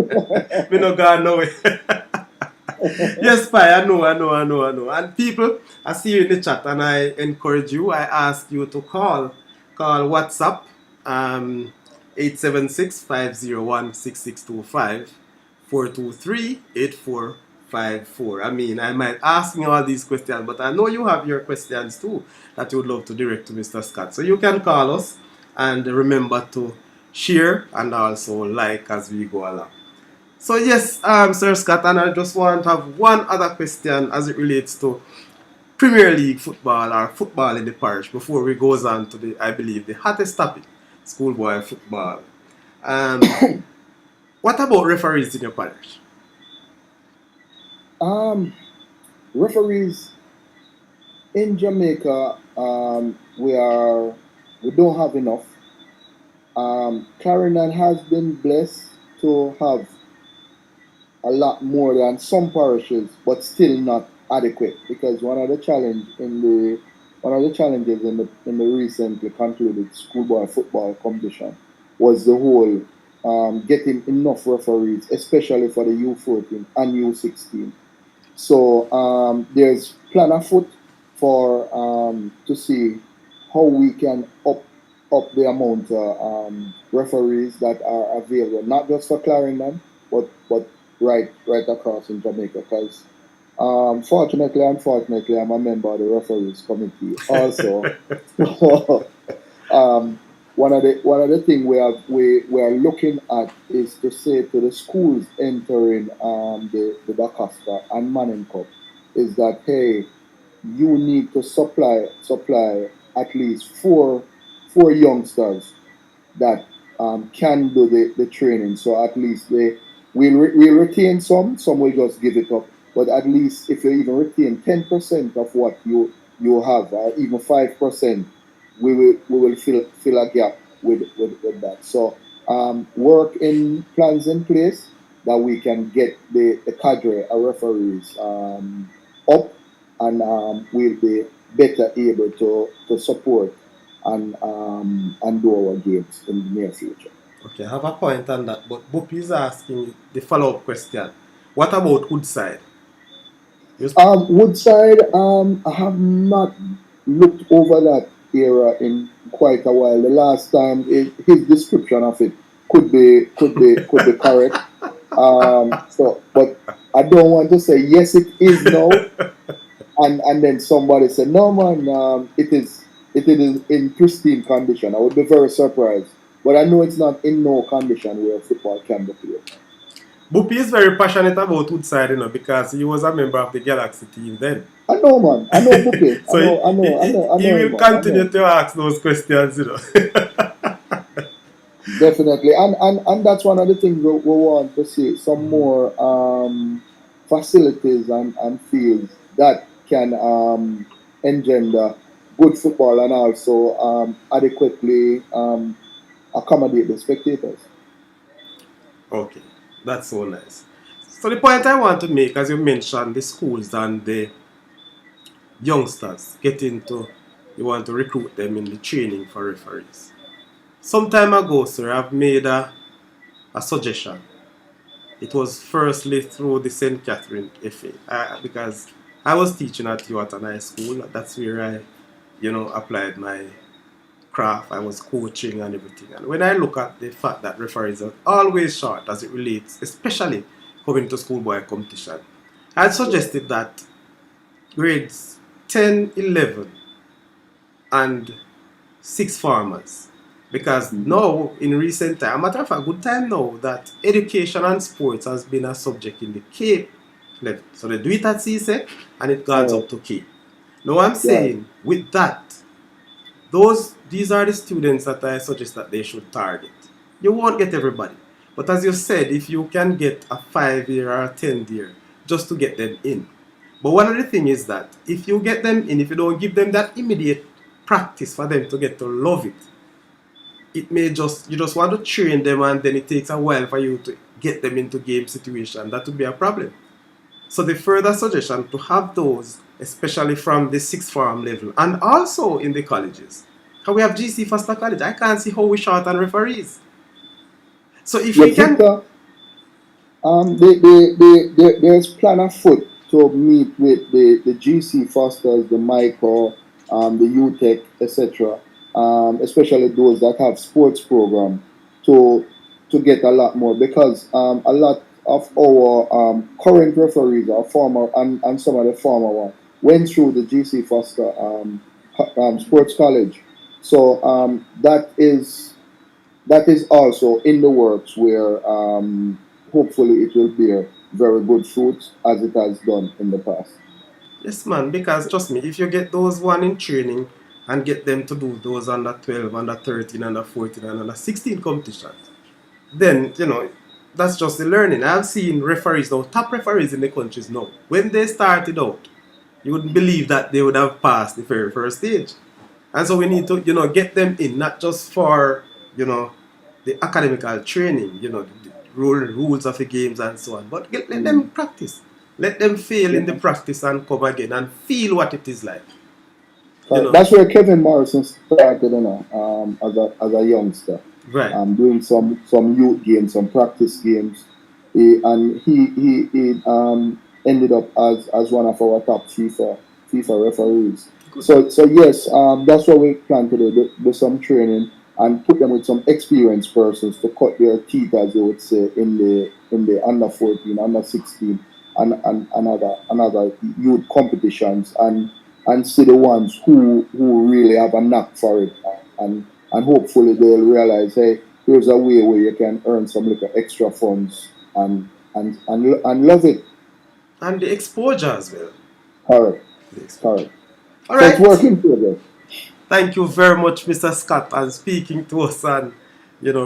We no gone nowhere. Yes, Pai, I know. And people, I see you in the chat, and I encourage you. I ask you to call WhatsApp, 876-501-6625, 423-8454. I mean, I might asking all these questions, but I know you have your questions too that you would love to direct to Mr. Scott. So you can call us, and remember to share and also like as we go along. So yes, Sir Scott, and I just want to have one other question as it relates to Premier League football or football in the parish before we goes on to the, I believe, the hottest topic, schoolboy football. Um, what about referees in your parish? um, Referees in Jamaica, we don't have enough. Clarendon has been blessed to have a lot more than some parishes, but still not adequate, because one of the challenges in the recently concluded schoolboy football competition was the whole getting enough referees, especially for the U14 and U16. So there's plan afoot for to see how we can up the amount of referees that are available, not just for Clarendon, but right across in Jamaica. Because unfortunately, I'm a member of the referees committee also. um, one of the thing we are looking at is to say to the schools entering the Dacosta and Manning Cup, is that, hey, you need to supply at least four youngsters that can do the training. So at least we'll retain some will just give it up. But at least if you even retain 10% of what you have, even 5%, we will fill a gap with that. So work in plans in place that we can get the cadre of referees up, and we'll be better able to support and do our games in the near future. Okay, I have a point on that, but Boop is asking the follow-up question. What about Woodside? You, Woodside, I have not looked over that era in quite a while. The last time, his description of it could be correct. So, but I don't want to say yes, it is now, and then somebody said no, man, it is in pristine condition. I would be very surprised, but I know it's not in no condition where football can be played. Boop is very passionate about Woodside, because he was a member of the Galaxy team then. I know, man. I know Bupe. I So know. I know. I know. I he know him, will man. I know continue him. to ask those questions. Definitely, and that's one of the things we want to see, some more facilities and fields that can engender good football and also adequately accommodate the spectators. Okay, that's so nice. So the point I want to make, as you mentioned, the schools and the youngsters get into, you want to recruit them in the training for referees. Some time ago, sir, I've made a suggestion. It was firstly through the St. Catherine FA, because I was teaching at Yuatan High School. That's where I, applied my craft. I was coaching and everything. And when I look at the fact that referees are always short as it relates, especially coming to schoolboy competition, I Yeah. suggested that grades 10, 11, and six farmers. Because Hmm. now, in recent time, matter of fact, good time now, that education and sports has been a subject in the Cape level. So they do it at CSEC and it All goes up right. to Cape. Now I'm Right. saying, with that, these are the students that I suggest that they should target. You won't get everybody. But as you said, if you can get a 5-year or a 10-year, just to get them in. But one of the things is that if you get them in, if you don't give them that immediate practice for them to get to love it, it may just you just want to train them and then it takes a while for you to get them into game situation. That would be a problem. So the further suggestion to have those, especially from the sixth form level and also in the colleges. How we have GC Foster College. I can't see how we short on referees. So if Yeah, we can, Victor. There's plan afoot to meet with the GC Fosters, the Micro, the UTech, etc. Especially those that have sports program to get a lot more, because a lot of our current referees are former, and some of the former one went through the GC Foster Sports College. So that is also in the works, where hopefully it will bear very good fruits as it has done in the past. yes man, because trust me, if you get those one in training and get them to do those under 12, under 13, under 14, and under 16 competitions, then that's just the learning. I've seen referees now, top referees in the countries now. When they started out, you wouldn't believe that they would have passed the very first stage. And so we need to, get them in, not just for, the academical training, the rules of the games and so on, but let them Mm. practice. Let them fail Yeah. in the practice and come again and feel what it is like, you Correct. know. That's where Kevin Morrison started, as a youngster, Right. doing some youth games, some practice games, and he ended up as one of our top FIFA referees. Good. So yes, that's what we plan to do. Do some training and put them with some experienced persons to cut their teeth, as they would say, in the under 14, under 16, and another youth competitions, and see the ones who really have a knack for it, and hopefully they'll realize, hey, here's a way where you can earn some little extra funds, and love it. And the exposure as well. Correct. The exposure. Correct. All So it's right. working progress. Thank you very much, Mr. Scott, and speaking to us on,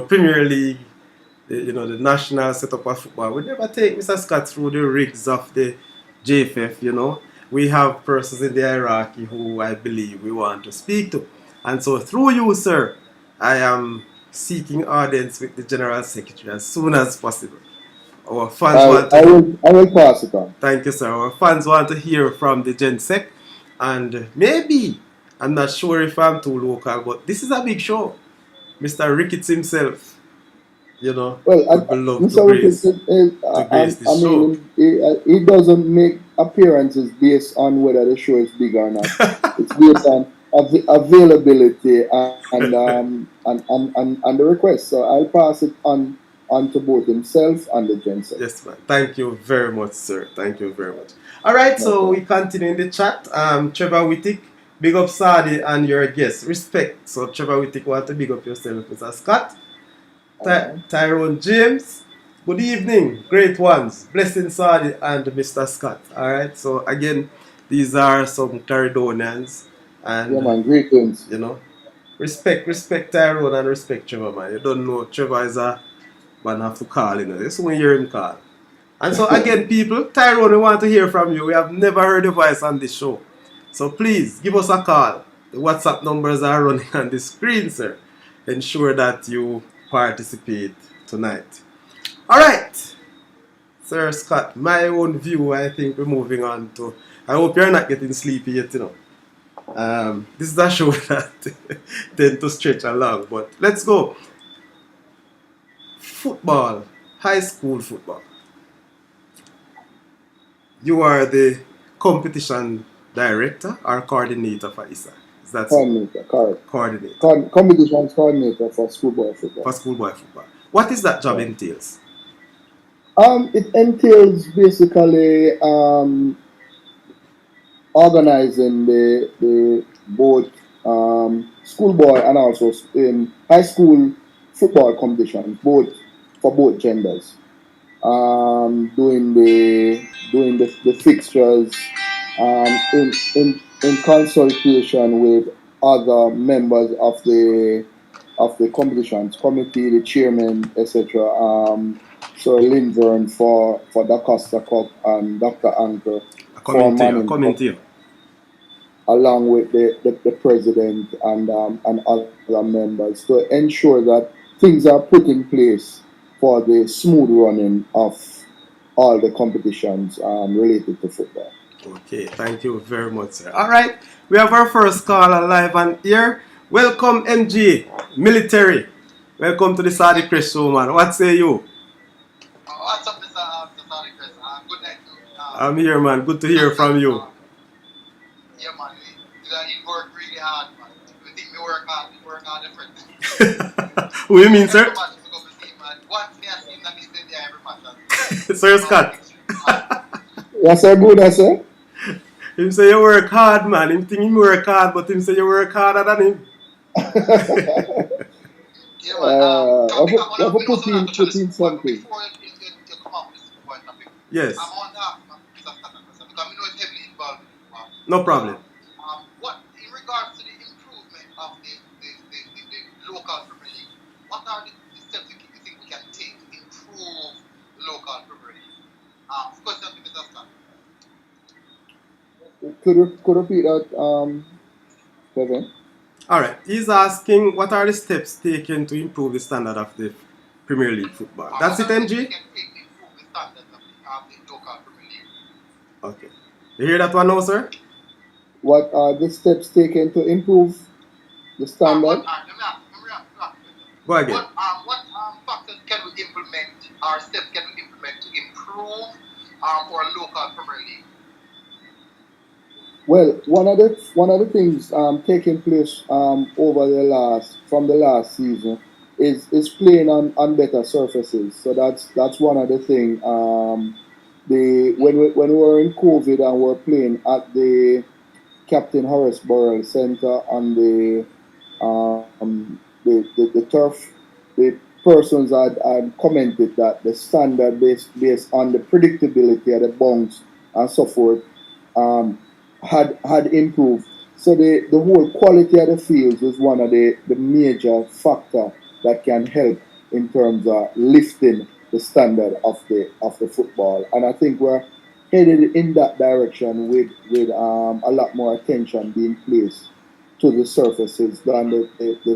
Premier League, the national setup of football. We never take Mr. Scott through the rigs of the JFF. we have persons in the hierarchy who I believe we want to speak to. And so through you, sir, I am seeking audience with the General Secretary as soon as possible. Our fans want to hear. I will pass it on. Thank you, sir. Our fans want to hear from the GenSec. And maybe, I'm not sure if I'm too local, but this is a big show. Mr. Ricketts himself, Well, would be love Mr. Ricketts, to grace I this show. mean, he doesn't make appearances based on whether the show is big or not. It's based on availability and the request. So I'll pass it on to both himself and the Jensen. Yes, man. Thank you very much, sir. Thank you very much. All right, No so problem. we continue in the chat. Trevor Wittick, big up Sadi and your guest. Respect. So Trevor Wittick want to big up yourself, Mr. Scott. Tyrone James, good evening, great ones. Blessing Sadi and Mr. Scott. All right, so again, these are some Caledonians, and Yeah, man, greetings. respect Tyrone and respect Trevor, man. You don't know Trevor is a man have to call, This when you hear him call. And so again, people, Tyrone, we want to hear from you. We have never heard your voice on this show, so please give us a call. The WhatsApp numbers are running on the screen, sir. Ensure that you participate tonight. All right, Sir Scott, my own view, I think we're moving on to. I hope you're not getting sleepy yet, This is a show that tend to stretch along, but let's go. Football, high school football. You are the competition director or coordinator for ISA. Is that Coordinator, correct. Coordinator. Competitions coordinator for schoolboy football. For schoolboy football. What is that job entails? It entails basically organizing the both schoolboy and also in high school football competitions, both for both genders. Doing the fixtures, in consultation with other members of the competitions committee, the chairman, etc. Sir Lindvern for the Costa Cup and Dr. Anker for Manning Cup, along with the president and other members to ensure that things are put in place for the smooth running of all the competitions related to football. Okay, thank you very much, sir. All right, we have our first caller live on air. Welcome, MG, military. Welcome to the Saudichress show, man. What say you? What's up, Mr. Saudichress? Good night to you. I'm here, man. Good to hear from you. Yeah, man. You work really hard, man. You think we work hard different. What do you mean, sir? Sir Scott. Yes, sir. Good, sir. Him say you work hard, man. Him think him work hard, but him say you work harder than him. Yeah, man. Put in something. Before you come up with this point topic, yes. I want to ask Mr. Scott because we know it's heavily involved in football. No problem. What, in regards to the improvement of the local Premier League, what are the steps you think we can take to improve the local Premier League? Question to Mr. Scott. Could you repeat that, Kevin? All right. He's asking what are the steps taken to improve the standard of the Premier League football. That's it, MG? Okay. You hear that one now, sir? What are the steps taken to improve the standard? Go again. What factors can we implement, or steps can we implement to improve our local Premier League? Well, one of the things taking place over from the last season is playing on better surfaces. So that's one of the things. When we were in COVID and we were playing at the Captain Horace Burrell Center on the turf, the persons had commented that the standard based on the predictability of the bounce and so forth had improved. So the whole quality of the fields was one of the major factor that can help in terms of lifting the standard of the football. And I think we're headed in that direction with a lot more attention being placed to the surfaces than the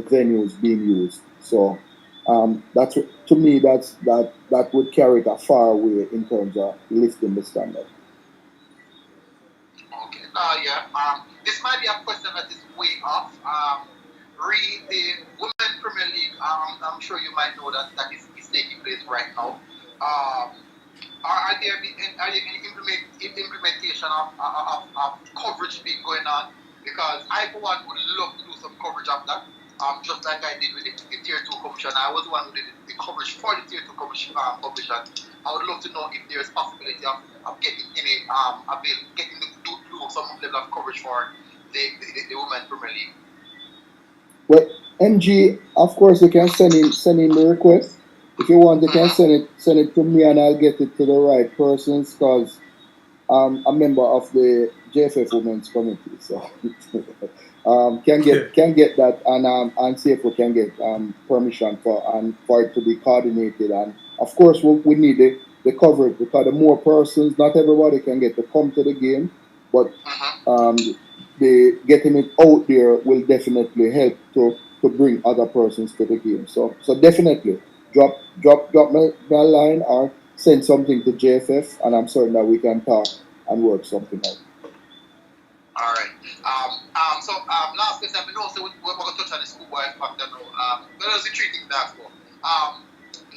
venues being used. So to me that would carry it a far way in terms of lifting the standard. Okay. Yeah. This might be a question that is way off. The Women Premier League. I'm sure you might know that is taking place right now. Are there any implementation of coverage being going on? Because I for one would love to do some coverage of that. Just like I did with the Tier 2 commission. I was the one who did the coverage for the Tier 2 commission. I would love to know if there is possibility of getting any getting to do some level of coverage for the Women Premier League. Well, MG, of course, you can send in the request. If you want, you can send it to me, and I'll get it to the right persons because I'm a member of the JFF Women's Committee, so can get that, and see if we can get permission for it to be coordinated. And of course, we need the coverage because the more persons, not everybody can get to come to the game, but um, the getting it out there will definitely help to bring other persons to the game. So definitely drop me a line or send something to JFF, and I'm certain that we can talk and work something out. All right. Last question. I know, so we're going to touch on the schoolboy factor now. But there's the three things that's for.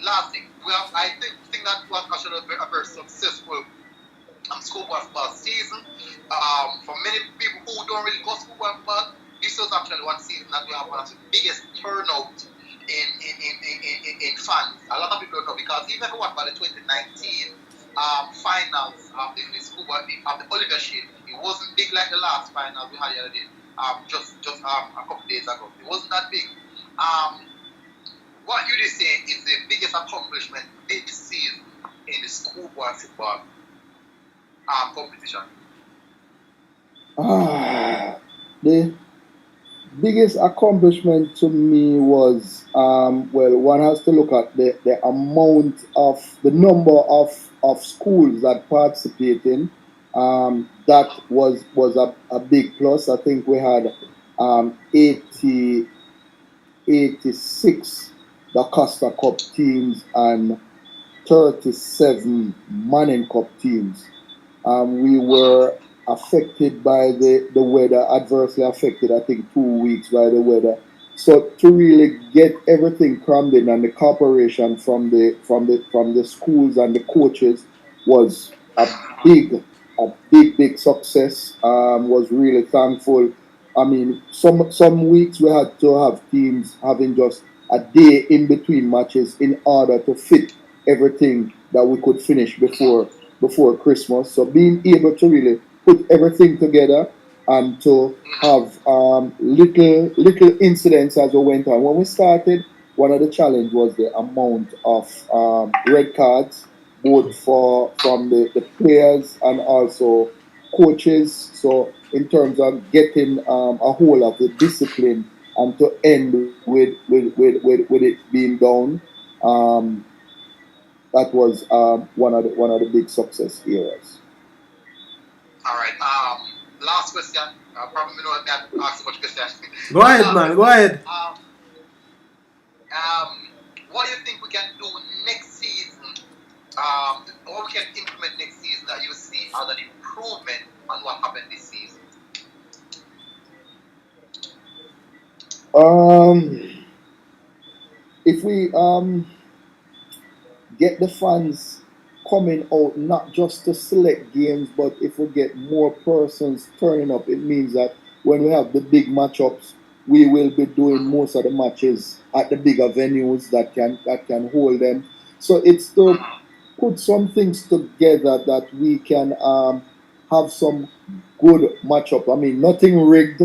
Last thing, I think that was actually a very successful schoolboy football season. For many people who don't really go schoolboy football, this was actually one season that we have one of the biggest turnout in fans. A lot of people don't know because even if you watch about the 2019 finals of the schoolboy of the Oliver Shield, it wasn't big like the last finals we had the other day. Just a couple days ago, it wasn't that big. What you just say is the biggest accomplishment this season in the schoolboy football competition? The biggest accomplishment to me was well, one has to look at the amount of the number of schools that participate in. That was a big plus. I think we had 86 the Costa Cup teams and 37 Manning Cup teams. We were affected by the weather, adversely affected, I think, 2 weeks by the weather. So to really get everything crammed in and the cooperation from the schools and the coaches was a big success. Was really thankful. I mean, some weeks we had to have teams having just a day in between matches in order to fit everything that we could finish before Christmas. So being able to really put everything together and to have little incidents as we went on. When we started, one of the challenge was the amount of red cards, both from the players and also coaches. So in terms of getting a hold of the discipline and to end with it being down. Um, that was one of the big success areas. All right. Last question. Probably know I can't ask so much questions. Go ahead, man. Go ahead. What do you think we can do next season? What we can implement next season that you see as an improvement on what happened this season? If we get the fans coming out not just to select games, but if we get more persons turning up, it means that when we have the big matchups, we will be doing most of the matches at the bigger venues that can hold them. So it's to put some things together that we can have some good matchup. I mean, nothing rigged,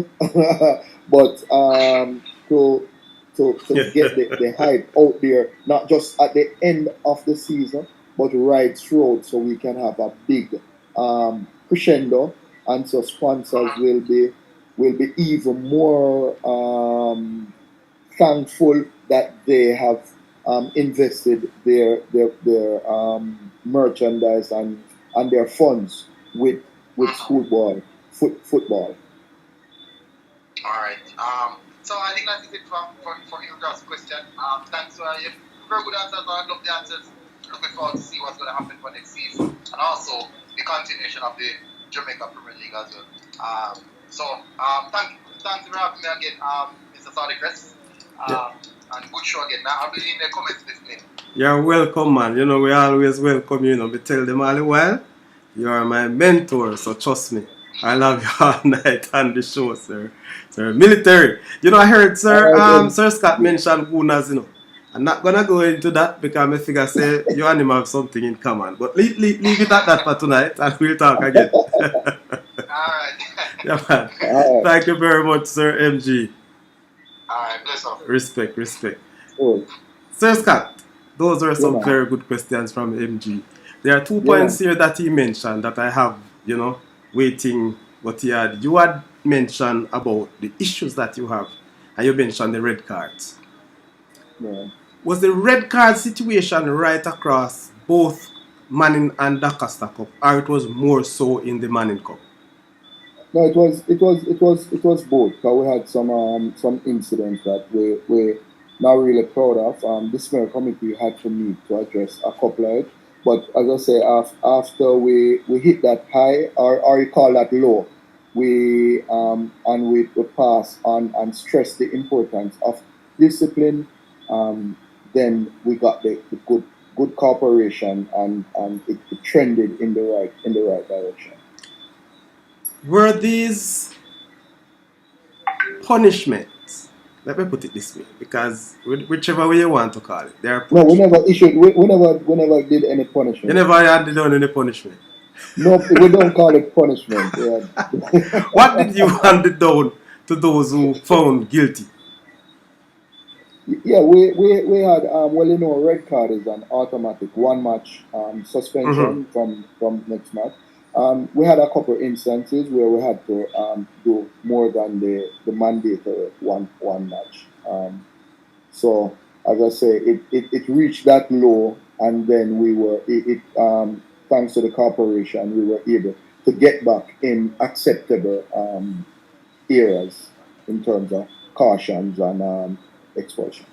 but to get the hype out there, not just at the end of the season, but right throughout, so we can have a big crescendo, and so sponsors will be even more thankful that they have invested their merchandise and their funds with football. All right. So I think that is it for your guys' question. Thanks for your very good answers. I love the answers. Looking forward to see what's going to happen for next season, and also the continuation of the Jamaica Premier League as well. Thanks for having me again, Mr. Saudichress. And good show again. Now I'll be in the comments listening. You're welcome, man. You know, we always welcome you. You know, we tell them all the while, you are my mentor, so trust me. I love you all night on the show, sir. Sir, military. You know, I heard Sir Scott mention Gunas, you know. I'm not gonna go into that because I figure say you and him have something in common. But leave it at that for tonight and we'll talk again. Alright. Yeah, man. Thank you very much, Sir MG. Alright, bless up. Respect. Oh. Sir Scott, those are some very good questions from MG. There are 2 points here that he mentioned that I have, you know, waiting. But you had mentioned about the issues that you have, and you mentioned the red cards. Yeah. Was the red card situation right across both Manning and Doncaster Cup, or it was more so in the Manning Cup? No, it was both. But we had some incidents that we not really proud of. This disciplinary committee had to meet to address a couple of it. But as I say, after we hit that high, or you call that low, we pass on and stress the importance of discipline. Then we got the good cooperation, and it trended in the right direction. Were these punishments? Let me put it this way, because whichever way you want to call it, they are no. We never did any punishment. You never had done any punishment. No, we don't call it punishment. Yeah. What did you hand it down to those who found guilty? Yeah, we had red card is an automatic 1 match suspension from next match. We had a couple instances where we had to do more than the mandatory one match. So as I say, it reached that low, and then we were thanks to the corporation, we were able to get back in acceptable areas in terms of cautions and expulsions.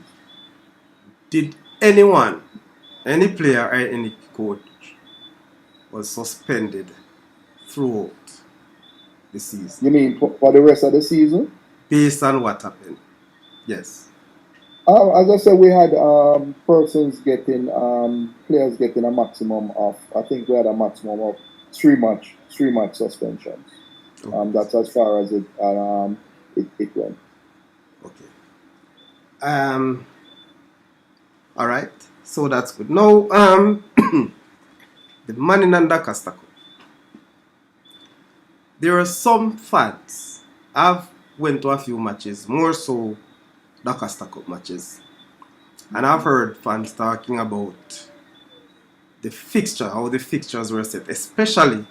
Did anyone, any player or any coach, was suspended throughout the season? You mean for the rest of the season? Based on what happened? Yes. As I said, we had players getting a maximum of, I think we had a maximum of 3 match suspensions. Okay. That's as far as it went. Okay. All right. So that's good. Now, the Manning and Doncaster Cup. There are some fans. I've went to a few matches, more so Doncaster Cup matches, and I've heard fans talking about the fixture, how the fixtures were set, especially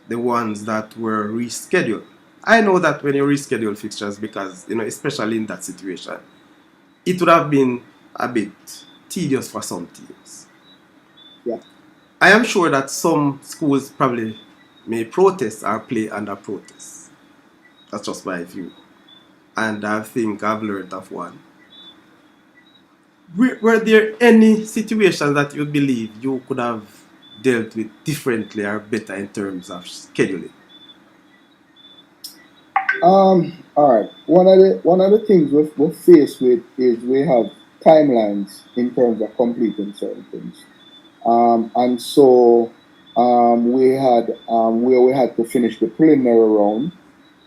the ones that were rescheduled. I know that when you reschedule fixtures, because especially in that situation, it would have been a bit tedious for some teams. Yeah. I am sure that some schools probably may protest or play under protest. That's just my view. And I think I've learned of one. Were there any situations that you believe you could have dealt with differently or better in terms of scheduling? All right. One of the things we're faced with is we have timelines in terms of completing certain things, and so we had where we had to finish the preliminary round.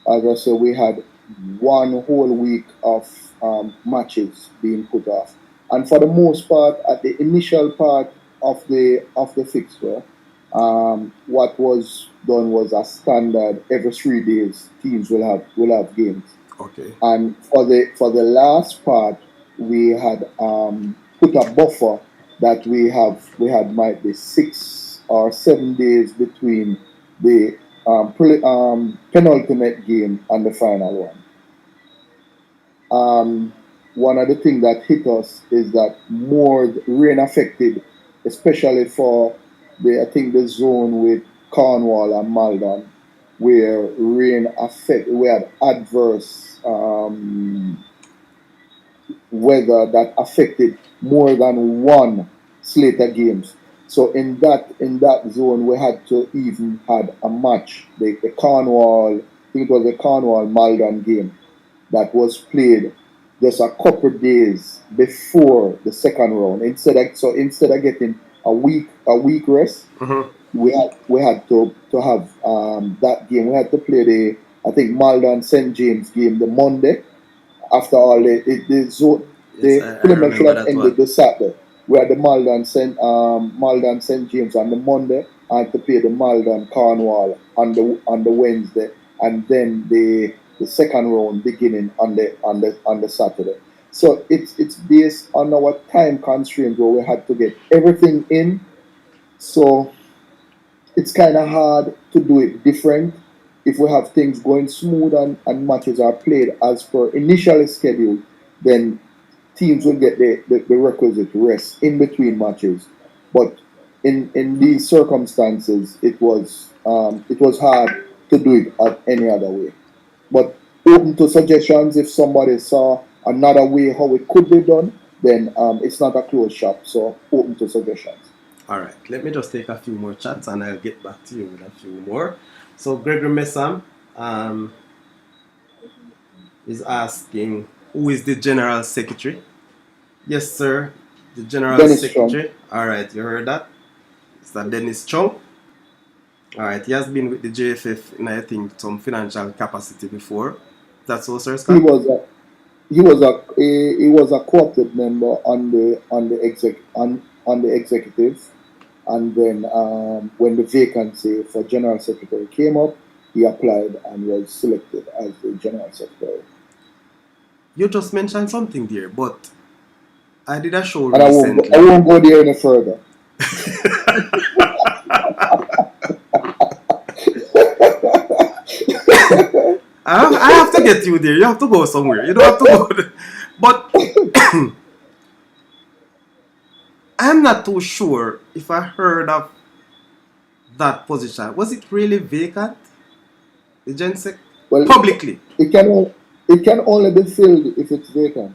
As I said, we had 1 whole week of matches being put off, and for the most part, at the initial part of the fixture, what was done was a standard every 3 days teams will have games. Okay. And for the last part, we had put a buffer that we had might be 6 or 7 days between the penultimate game and the final one. One of the things that hit us is that more rain affected, especially for the zone with Cornwall and Malden, where we had adverse weather that affected more than one slate of games. So in that zone, we had to even had a match, the Cornwall, I think it was the Cornwall Malden game that was played just a couple days before the second round. Instead of getting a week rest, Mm-hmm. we had to have that game. We had to play the, I think, Malden St James game the Monday. After all, Yes, the I tournament should remember have that ended one. the Saturday. We had the Malden St James on the Monday, and to play the Malden Cornwall on the Wednesday, and then the second round beginning on the Saturday. So it's based on our time constraint where we had to get everything in. So it's kind of hard to do it different if we have things going smooth and matches are played as per initially scheduled. Then teams will get the requisite rest in between matches. But in these circumstances, it was hard to do it at any other way. But open to suggestions. If somebody saw another way how it could be done, then it's not a closed shop. So open to suggestions. All right, let me just take a few more chats and I'll get back to you with a few more. So Gregory Messam um, is asking, who is the General Secretary? Yes, sir, the General Dennis Strong. Secretary. All right, you heard that? It's that Dennis Chung. All right, he has been with the JFF in, I think, some financial capacity before. That's so, sir, He Scott? was a he was a co-opted member on the executive, and then when the vacancy for general secretary came up, he applied and was selected as the general secretary. You just mentioned something there, but I did a show And I recently. won't go there any further. I have to get you there. You have to go somewhere. You don't have to go there. But I'm not too sure if I heard of that position. Was it really vacant? The Gensec? Well, Publicly. it can only be filled if it's vacant.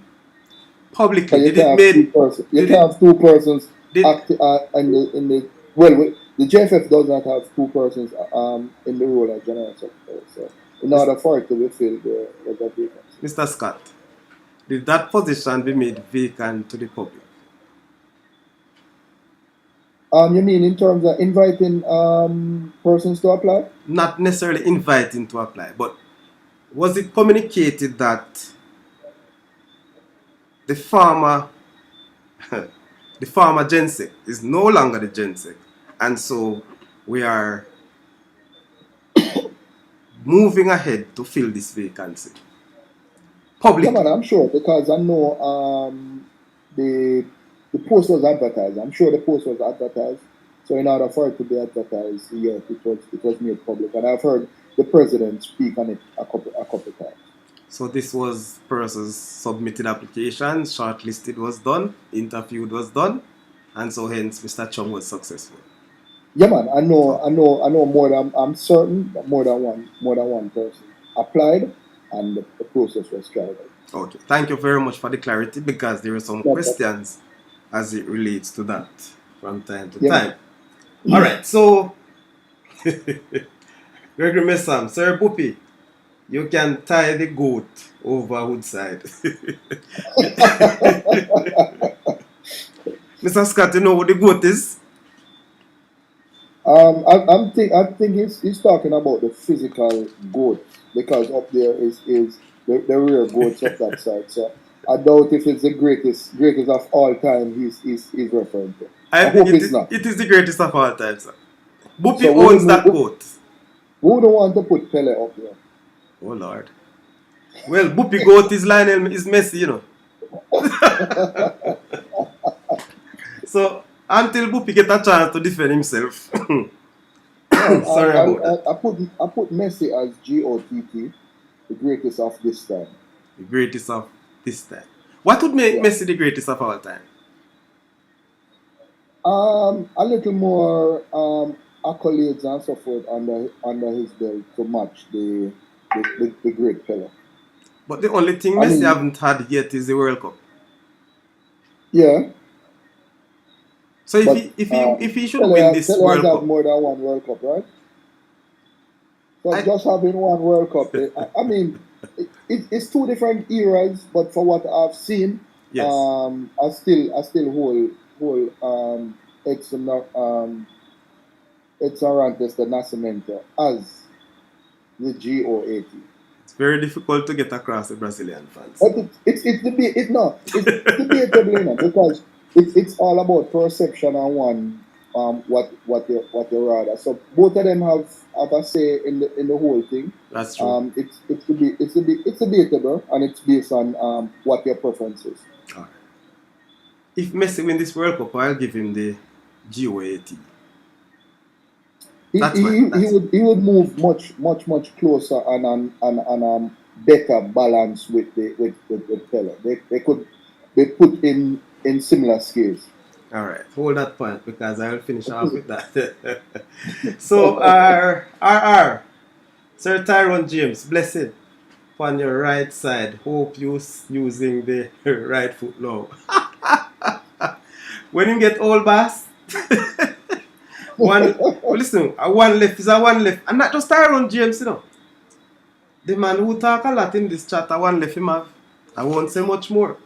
Publicly. Because you Did it can't have two made persons. You did can't it have two persons did act in the well. The JFF does not have two persons in the role of general secretary. So in Mis- order for it to be filled, there's a vacancy. Mr. Scott? Did that position be made vacant to the public? You mean in terms of inviting persons to apply? Not necessarily inviting to apply, but was it communicated that the farmer the farmer Gensec is no longer the Gensec, and so we are moving ahead to fill this vacancy Yeah, man, publicly? I'm sure because I know the the post was advertised. I'm sure the post was advertised. So in order for it to be advertised, yeah, it was made public, and I've heard the president speak on it a couple times. So this was persons submitted applications, shortlisted was done, interviewed was done, and so hence Mr. Chung was successful. Yeah, man, Okay. I know more than I'm certain that more than one person applied, and the process was carried out. Okay. Thank you very much for the clarity because there are some No problem. questions as it relates to that from time to Yeah, man. time. All right. So Gregory Messam, Sir Buppy, you can tie the goat over Woodside. Mr. Scott, you know what the goat is? I think he's talking about the physical goats because up there is the rear goats of that side. So I doubt if it's the greatest of all time he's referring to. I I think hope it it's is, not. it is the greatest of all time, sir. Buppy So owns that goat. we wouldn't want to put Pele up there. Oh Lord. Well, Buppy goat is Lionel is Messi, you know. So until Buppy get a chance to defend himself. No, Sorry about that. I put Messi as GOTT, the greatest of this time. The greatest of this time. What would make Yeah. Messi the greatest of all time? A little more accolades and so forth under his belt to match the great Pele. But the only thing I Messi mean, haven't had yet is the World Cup. yeah, So if but he should win this Pele has World had Cup, more than one World Cup, right? So I just having one World Cup, I mean, it's two different eras, but for what I've seen, yes, I still hold Edson Edson Rantes de Nascimento as the GOAT. it's very difficult to get across the Brazilian fans. But it's debatable, you know, because it's all about perception and one what you rather. So both of them have a say in the whole thing. That's true. It's debatable and it's based on what your preference is. All right. If Messi win this World Cup, I'll give him the GOAT. That's my that's He would move much closer and better balance with Pele. They could be put in similar scales. all right. Hold that point because I will finish off with that. So R Sir Tyrone James, blessed on your right side. Hope you using the right foot now. When you get old bass, one well, listen, a one left is a one left. And not just Tyrone James, you know. The man who talk a lot in this chat, a one left him have. I won't say much more.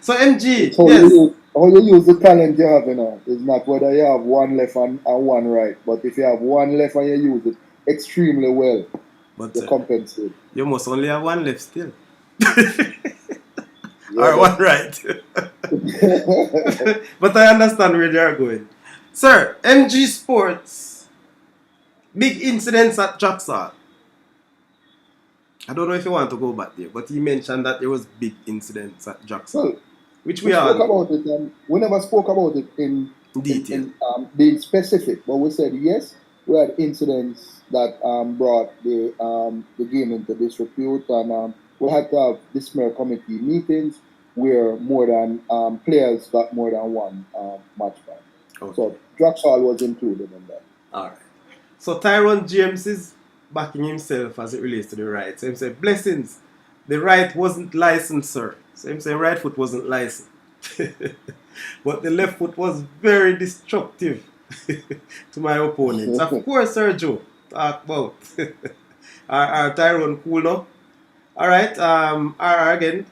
So It's MG, yes. how you use the talent you have, you know. It's not whether you have one left and one right, but if you have one left and you use it extremely well, But you compensate. you must only have one left still. Yeah, Or one right. But I understand where they are going. Sir, MG Sports, big incidents at Jackson. I don't know if you want to go back there, but he mentioned that there was big incidents at Jackson, well, which we we spoke all know about it, and we never spoke about it in detail. in being specific, but we said yes, we had incidents that brought the game into disrepute, and we had to have disciplinary committee meetings where more than players got more than one match ban. Okay. So Draxall was included in that. All right. So Tyrone James is backing himself as it relates to the right. So he said, blessings, the right wasn't licensed, sir. So he said, right foot wasn't licensed. But the left foot was very destructive to my opponents. Of course, Sergio, talk about. Our Tyrone cool now. All right. RR again.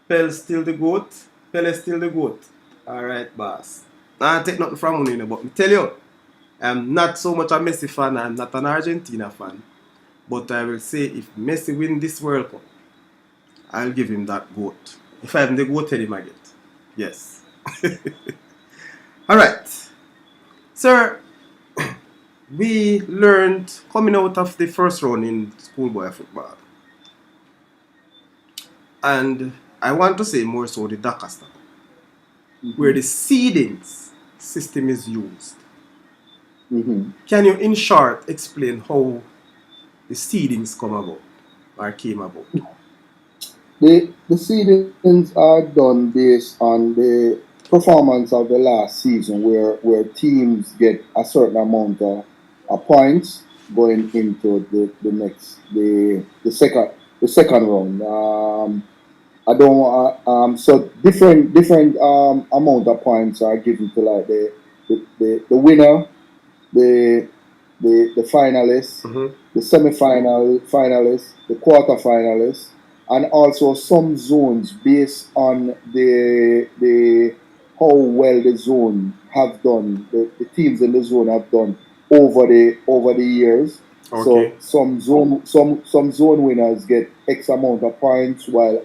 Pele's still the goat. Pele's still the goat. All right, boss. I take nothing from you, but me tell you, I'm not so much a Messi fan. I'm not an Argentina fan. But I will say if Messi win this World Cup, I'll give him that goat. If I'm the goat, tell him I get. Yes. All right. Sir, we learned coming out of the first round in schoolboy football. And I want to say more so the DACA stuff, where the seedings system is used. Mm-hmm. Can you, in short, explain how the seedings come about or came about? The seedings are done based on the performance of the last season, where teams get a certain amount of points going into the next the second round. I don't so different amount of points are given to like the winner, the the finalists, Mm-hmm. the semi-final finalists, the quarter finalists, and also some zones based on the how well the zone have done, the teams in the zone have done over the years. So Okay. some zone winners get X amount of points while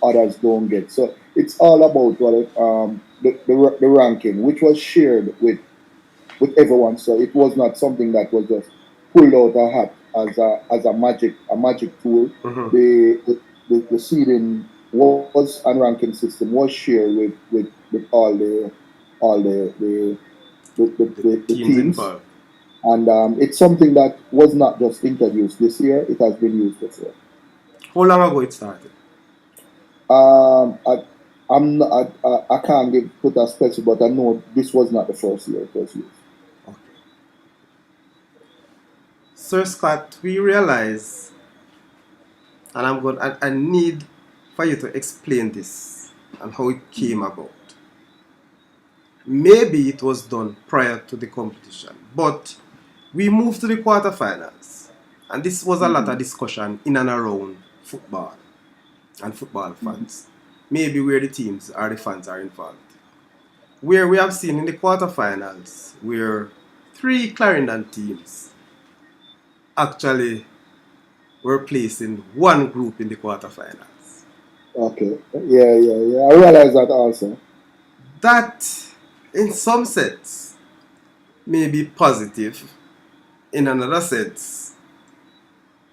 others don't get. So it's all about the ranking, which was shared with everyone. So it was not something that was just pulled out a hat as a magic tool. Mm-hmm. The seeding was and ranking system was shared with all the Teams teams, involved. and it's something that was not just introduced this year; it has been used before. How long ago it started? Um, I, I'm not, I can't put a special, but I know this was not the first year it was used. Okay. Sir Scott, we realize, and I need for you to explain this and how it came about. Maybe it was done prior to the competition, but we moved to the quarterfinals, and this was a lot of discussion in and around football and football fans. Maybe where the teams or the fans are involved. Where we have seen in the quarterfinals, where 3 Clarendon teams actually were placed in one group in the quarterfinals. Okay. Yeah. I realize that also. That, in some sense, may be positive. In another sense,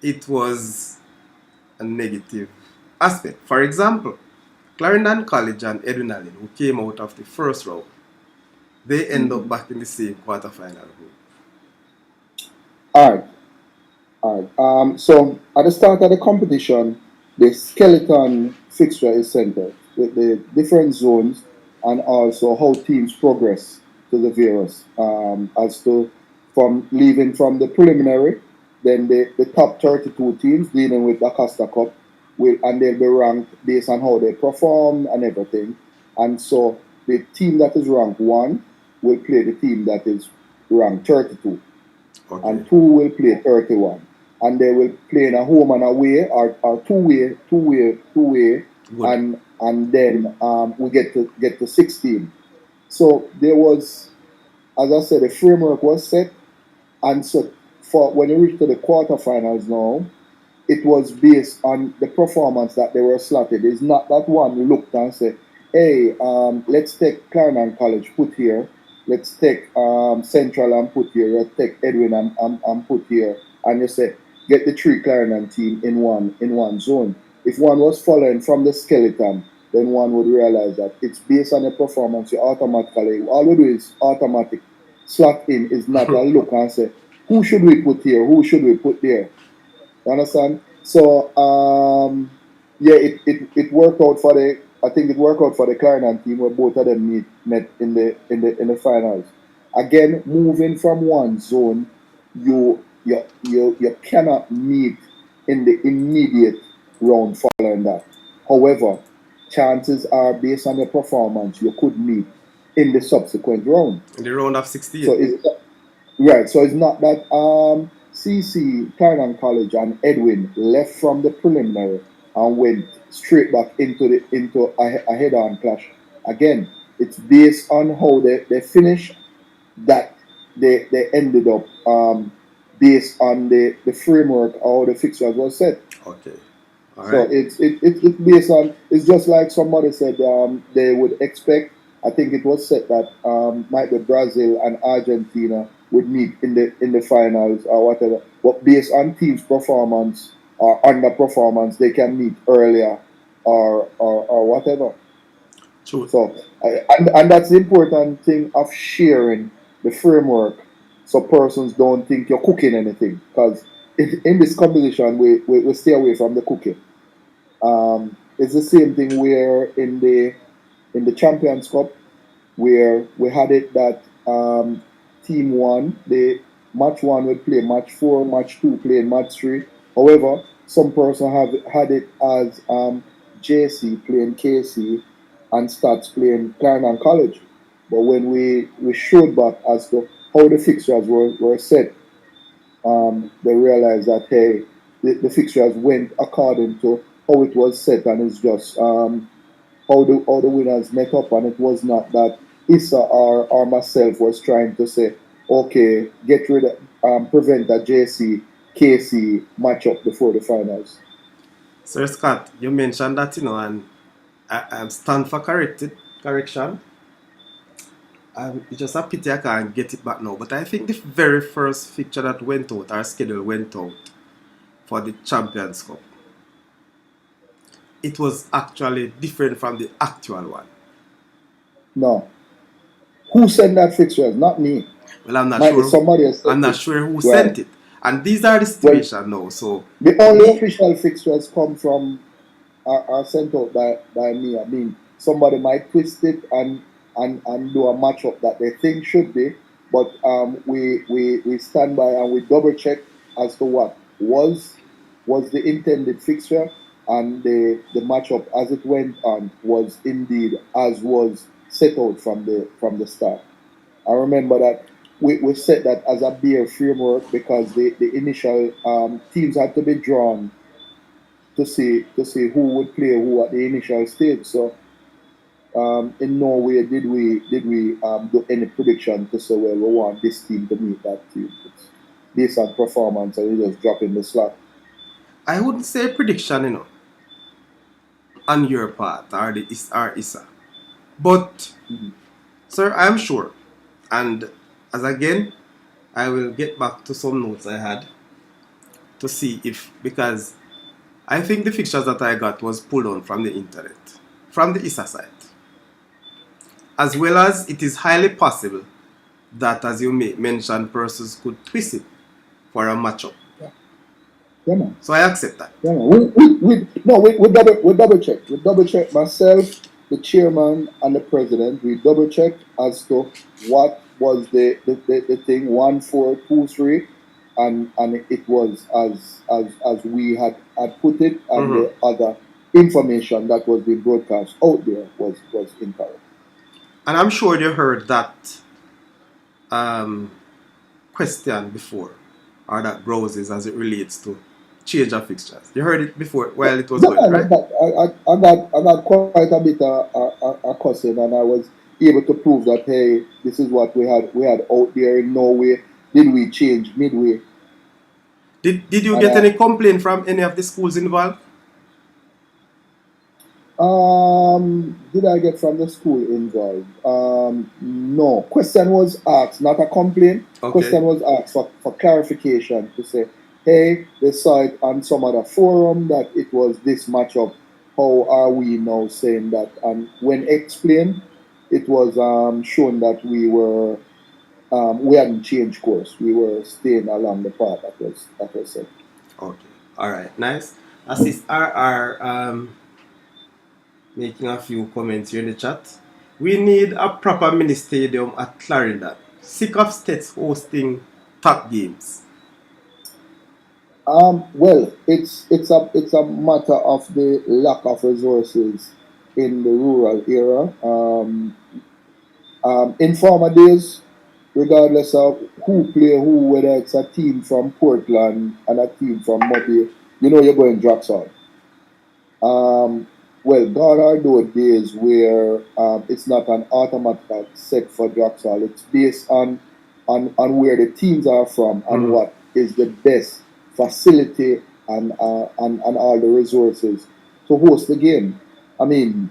it was a negative aspect. For example, Clarendon College and Edwin Allen, who came out of the first round, they end up back in the same quarterfinal group. All right. So at the start of the competition, the skeleton fixture is sent out with the different zones and also how teams progress to the various as to from leaving from the preliminary, then the top 32 teams dealing with the Acosta Cup will and they'll be ranked based on how they perform and everything. And so the team that is ranked 1 will play the team that is ranked 32 Okay. and 2 will play 31 and they will play in a home and away or two-way and then we get to 16. So there was, as I said, the framework was set, and so for when you reach to the quarterfinals now, it was based on the performance that they were slotted. It's not that one looked and said, hey, let's take Clarendon College, put here. Let's take Central and put here. Let's take Edwin and put here. And you say, get the 3 Clarendon team in one zone. If one was following from the skeleton, then one would realize that it's based on the performance. You automatically, all we do is automatic. Slot in is not a look and say, who should we put here? Who should we put there? You understand? So yeah, it worked out for the I think it worked out for the Clarendon team where both of them met in the finals. Again, moving from one zone, you cannot meet in the immediate round following that. However, chances are based on the performance you could meet in the subsequent round. In the round of 16. So it's right. So it's not that CC, Clarendon College, and Edwin left from the preliminary and went straight back into a head-on clash. Again, it's based on how they finished that they ended up based on the framework how the fixtures was set. Okay. All So right. it's based on it's just like somebody said they would expect. I think it was said that might be Brazil and Argentina would meet in the finals or whatever. But based on teams' performance or underperformance, they can meet earlier or whatever. True. So and that's the important thing of sharing the framework, so persons don't think you're cooking anything because in this competition we stay away from the cooking. It's the same thing where in the Champions Cup where we had it that team 1 the match 1 would play match 4, match 2 play match 3. However, some person have had it as JC playing KC and Stats playing Clarendon College. But when we showed back as to how the fixtures were set, they realized that hey, the fixtures went according to how it was set, and it's just how the winners met up, and it was not that Issa or myself was trying to say, okay, get rid of prevent a JC KC matchup before the finals. Sir Scott, you mentioned that, and I stand for correction. It's just a pity I can't get it back now. But I think the very first fixture that went out, our schedule went out for the Champions Cup, it was actually different from the actual one. No. Who sent that fixtures? Not me. Well, I'm not Might be sure. somebody else sent I'm not it. sure who Right. sent it. And these are the situation now. So The only official fixtures come from are sent out by me. I mean, somebody might twist it and do a matchup that they think should be, but we stand by and we double check as to what was the intended fixture, and the matchup as it went on was indeed as was set out from the start. I remember that we set that as a bare framework because the initial teams had to be drawn to see who would play who at the initial stage. So in no way did we do any prediction to say, well, we want this team to meet that team. It's based on performance, and you just drop in the slot. I wouldn't say prediction, on your part or the or Issa. But Mhm. sir, I'm sure. And as again, I will get back to some notes I had to see if, because I think the fixtures that I got was pulled on from the internet, from the Issa site. As well as it is highly possible that, as you may mention, persons could twist it for a matchup. Yeah, man. So I accept that. Yeah, man. We double check. We double check myself, the chairman, and the president. We double check as to what was the thing 1 4 2 3, and it was as we had put it, and Mhm. the other information that was being broadcast out there was incorrect. And I'm sure you heard that um, question before, or that browses as it relates to change of fixtures. You heard it before while it was Yeah, going, man, right? I got quite a bit of cussing, and I was able to prove that, hey, this is what we had out there. In no way did we change midway. Did you And get any complaint from any of the schools involved? did I get from the school involved? No. Question was asked, not a complaint. Okay. Question was asked for clarification to say, hey, they saw it on some other forum that it was this matchup. How are we now saying that? And when explained, it was shown that we hadn't changed course. We were staying along the path that was set. Okay. All right. Nice. Assist RR making a few comments here in the chat. We need a proper mini stadium at Clarendon. Sick of states hosting top games. Well, it's a matter of the lack of resources in the rural area. In former days, regardless of who play who, whether it's a team from Portland and a team from Mobile, you're going Draxall. Um, well, gone are those days where it's not an automatic set for Draxall. It's based on where the teams are from and Mhm. what is the best facility and all the resources to host the game. I mean,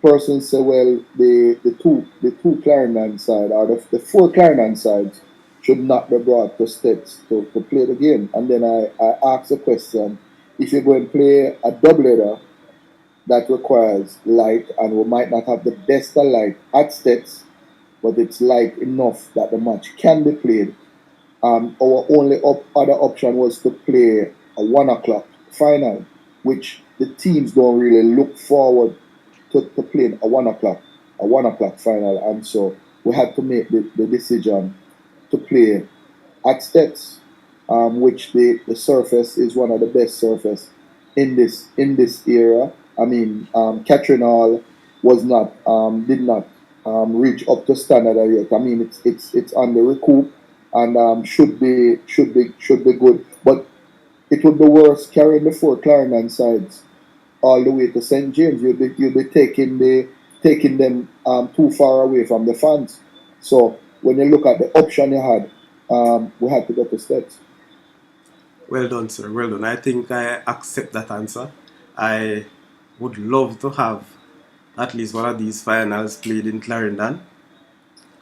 persons say, well, the two Clarendon side or the four Clarendon sides should not be brought to states to play the game. And then I ask the question, if you're going to play a doubleheader that requires light, and we might not have the best of light at states, but it's light enough that the match can be played. Our only other option was to play a 1 o'clock final, which the teams don't really look forward to playing a 1 o'clock final, and so we had to make the decision to play at Stets, which the surface is one of the best surface in this era. I mean, Catherine Hall was not did not reach up to standard yet. I mean, it's on the recoup, and should be good, but it would be worse carrying the four Clarendon sides all the way to St James. You'll be taking them too far away from the fans. So when you look at the option you had, we had to go to steps. Well done, sir. Well done. I think I accept that answer. I would love to have at least one of these finals played in Clarendon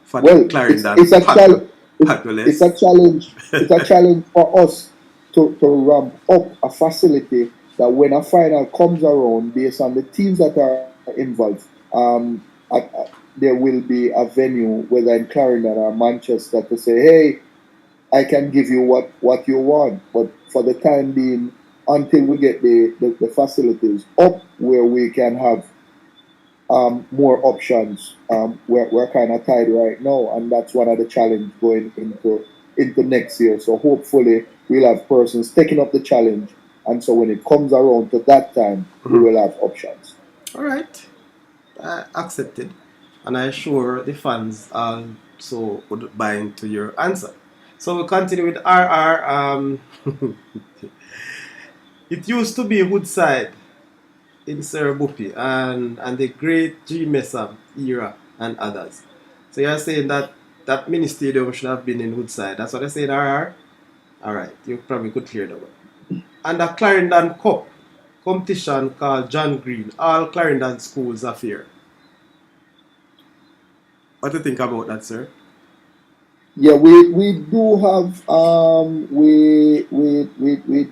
for the Well, it's Clarendon it's a challenge. It's a populace. challenge. It's a challenge for us to ramp up a facility that when a final comes around, based on the teams that are involved, there will be a venue, whether in Clarendon or Manchester, to say, hey, I can give you what you want. But for the time being, until we get the facilities up where we can have more options. We're kind of tied right now, and that's one of the challenge going into next year. So hopefully we'll have persons taking up the challenge, and so when it comes around to that time, we will have options. All right, accepted, and I'm sure the fans also would buy into your answer. So we'll continue with RR. It used to be Woodside in Serebupi and the great G Mesa era and others. So you're saying that that mini stadium should have been in Woodside. That's what I said, RR? Alright, you probably could clear that one. And the Clarendon Cup competition called John Green, all Clarendon schools affair. What do you think about that, sir? Yeah, we do have we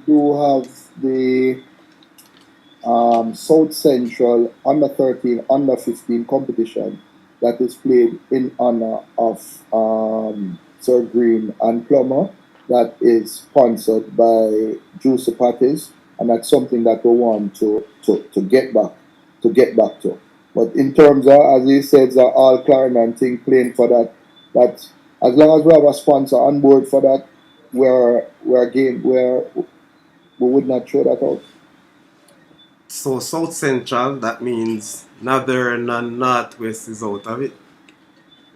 do have the South Central under 13, under 15 competition that is played in honor of Sir Green and Plummer, that is sponsored by Juicy Patties, and that's something that we want to get back to. But in terms of, as he says, all Clarendon thing playing for that, that as long as we have a sponsor on board for that, we're game where we would not throw that out. So South Central, that means Northern and Northwest is out of it.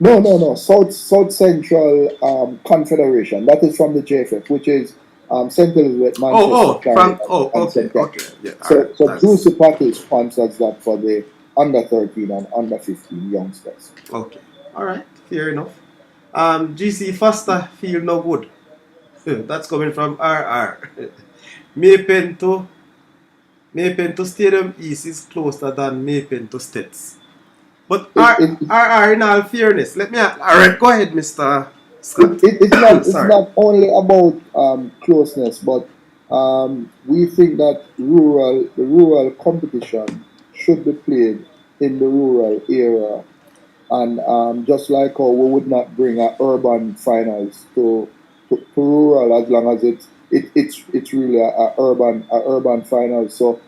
No. South Central Confederation. That is from the JFF, which is St. Elizabeth, Manchester, Clarendon, and Okay, St. Ken. okay, yeah, So, alright, so that's Juicy Patty sponsors that for the under 13 and under 15 youngsters. okay, alright, fair enough. GC Foster feel no good. That's coming from RR. Maypen to Stadium East is closer than Maypen to States. But It, RR, in all fairness, let me. Alright, go ahead, Mr. Scott. it's Sorry. not only about closeness, but we think that the rural competition should be played in the rural area, and just like how we would not bring a urban finals to rural, as long as it's really a urban final. So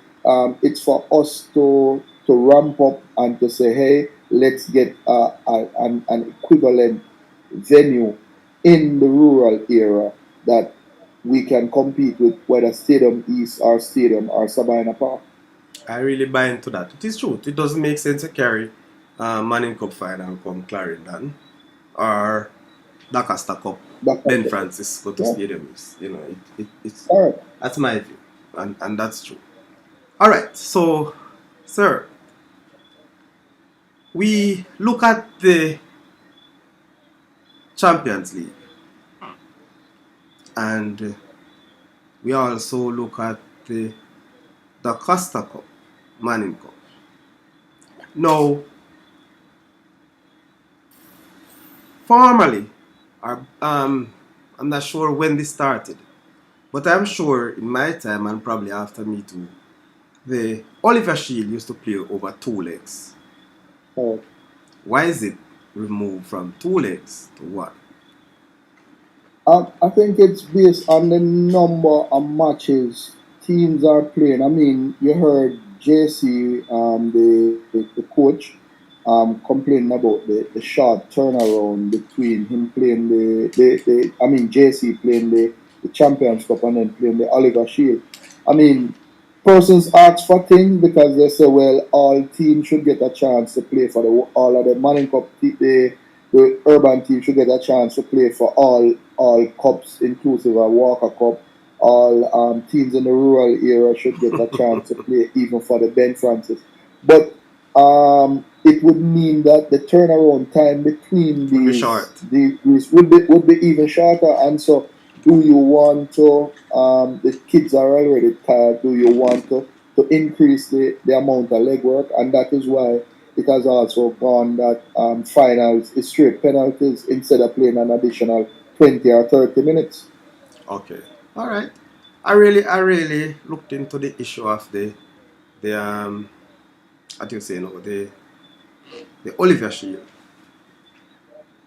it's for us to ramp up and to say, hey, let's get an equivalent venue in the rural area that we can compete with, whether Stadium East or Stadium or Sabina Park. I really buy into that. It is true. It doesn't make sense to carry Manning Cup final come Clarendon or Doncaster Cup. That's Ben it. Francis go to Yeah. Stadium East. You know, it's All right. that's my view, and that's true. All right, so, sir, we look at the Champions League, and we also look at the Costa Cup, Manning Cup. Now, formally, I'm not sure when this started, but I'm sure in my time and probably after me too, the Oliver Shield used to play over 2 legs. All right. Why is it removed from 2 legs to one? I think it's based on the number of matches teams are playing. I mean, you heard JC, the coach, complaining about the short turnaround between him playing JC playing the Champions Cup and then playing the Oliver Shield. I mean, persons ask for things because they say, well, all teams should get a chance to play for all of the Manning Cup, the urban team should get a chance to play for all cups, inclusive of Walker Cup. All teams in the rural area should get a chance to play, even for the Ben Francis. But it would mean that the turnaround time between Would be short. these would be even shorter. And so, do you want to? The kids are already tired. Do you want to increase the amount of legwork? And that is why it has also gone that finals is straight penalties instead of playing an additional 20 or 30 minutes. Okay. All right. I really looked into the issue of the what do you say now, the Oliver Shield.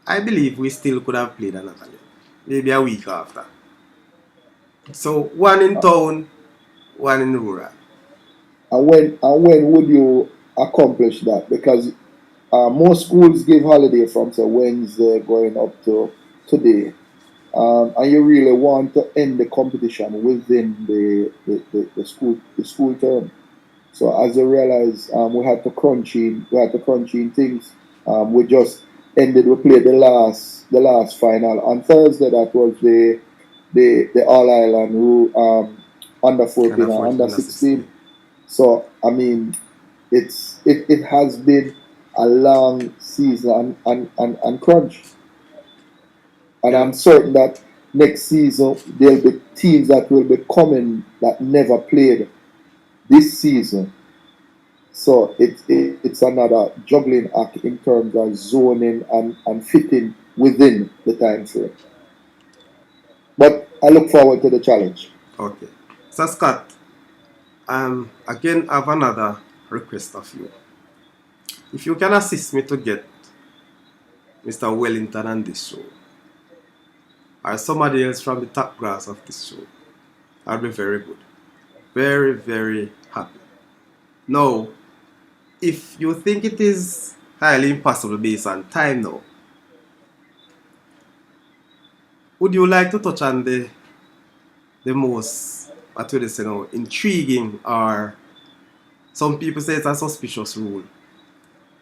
I believe we still could have played another game, maybe a week after. So one in town, one in rural. And when would you accomplish that because most schools give holiday from say Wednesday going up to today, and you really want to end the competition within the school term. So as you realize, we had to crunch in things. We just ended. We played the last final on Thursday. That was the All Island under 14 Under and 14, under under 16. 16. So I mean, it has been a long season and crunch. And Yeah. I'm certain that next season there'll be teams that will be coming that never played this season. So it's another juggling act in terms of zoning and fitting within the time frame. But I look forward to the challenge. Okay. So Scott, again I have another request of you. If you can assist me to get Mr. Wellington on this show, or somebody else from the top grass of this show, I'll be very good. Very, very happy. Now, if you think it is highly impossible based on time now, would you like to touch on the most, what would you say now, intriguing, or some people say it's a suspicious rule,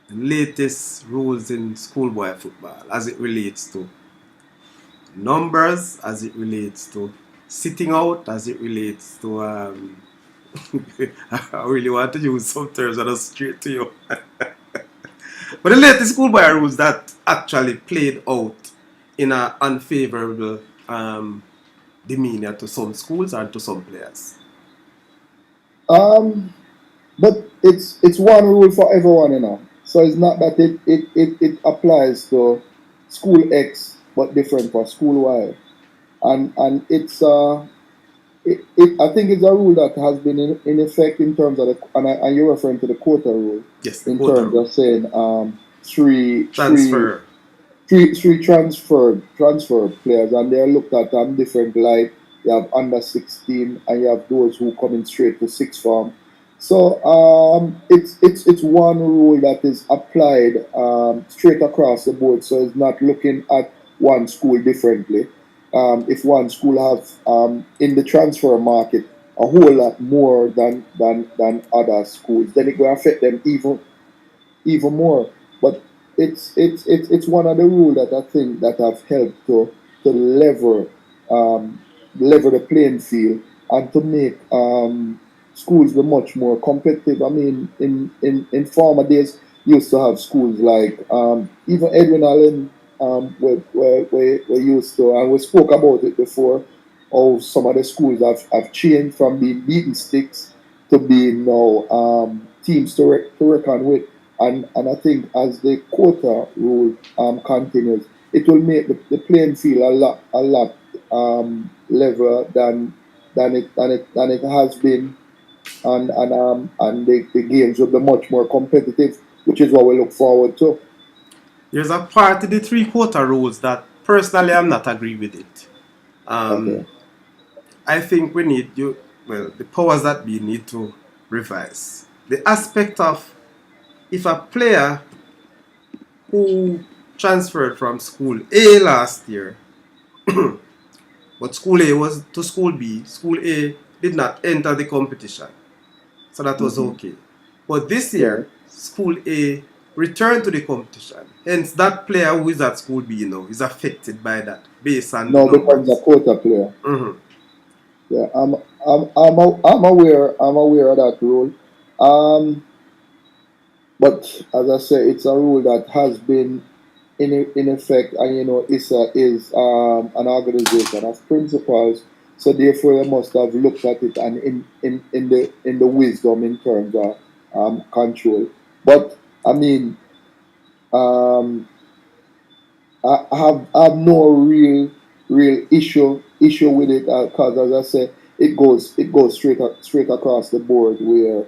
the latest rules in schoolboy football as it relates to numbers, as it relates to sitting out, as it relates to I really want to use some terms that are straight to you. But the latest schoolboy rules that actually played out in an unfavorable demeanor to some schools and to some players. Um, but it's one rule for everyone, you know. So it's not that it applies to school X but different for school Y. And I think it's a rule that has been in effect in terms of and you're referring to the quota rule Yes, the in quota terms rule. of saying three three Transfer. three transfer players, and they're looked at different light. You have under 16, and you have those who come in straight to sixth form. So it's one rule that is applied straight across the board. So it's not looking at one school differently. If one school have in the transfer market a whole lot more than other schools, then it will affect them even more. But it's one of the rules that I think that have helped to um, level the playing field and to make schools be much more competitive. I mean, in former days, you used to have schools like even Edwin Allen, we used to, and we spoke about it before, how some of the schools have changed from being beaten sticks to being now teams to reckon with. And I think as the quota rule continues, it will make the playing field a lot leveler than it has been, and the games will be much more competitive, which is what we look forward to. There's a part of the three quota rules that personally I'm not agree with it. Um, Okay. I think we need you well the powers that be need to revise the aspect of if a player who transferred from school A last year, but school A was to school B, school A did not enter the competition. So that was Hmm. okay. But this Yeah. year, school A returned to the competition. Hence, that player who is at school B now is affected by that based on the Now becomes a numbers. quota player. Mhm. Yeah, I'm aware of that rule. Um, but as I say, it's a rule that has been in effect, and ISA is an organization of principles. So therefore, they must have looked at it and in the wisdom in terms of control. But I mean, um, I have no real issue with it because as I said, it goes straight across the board. Where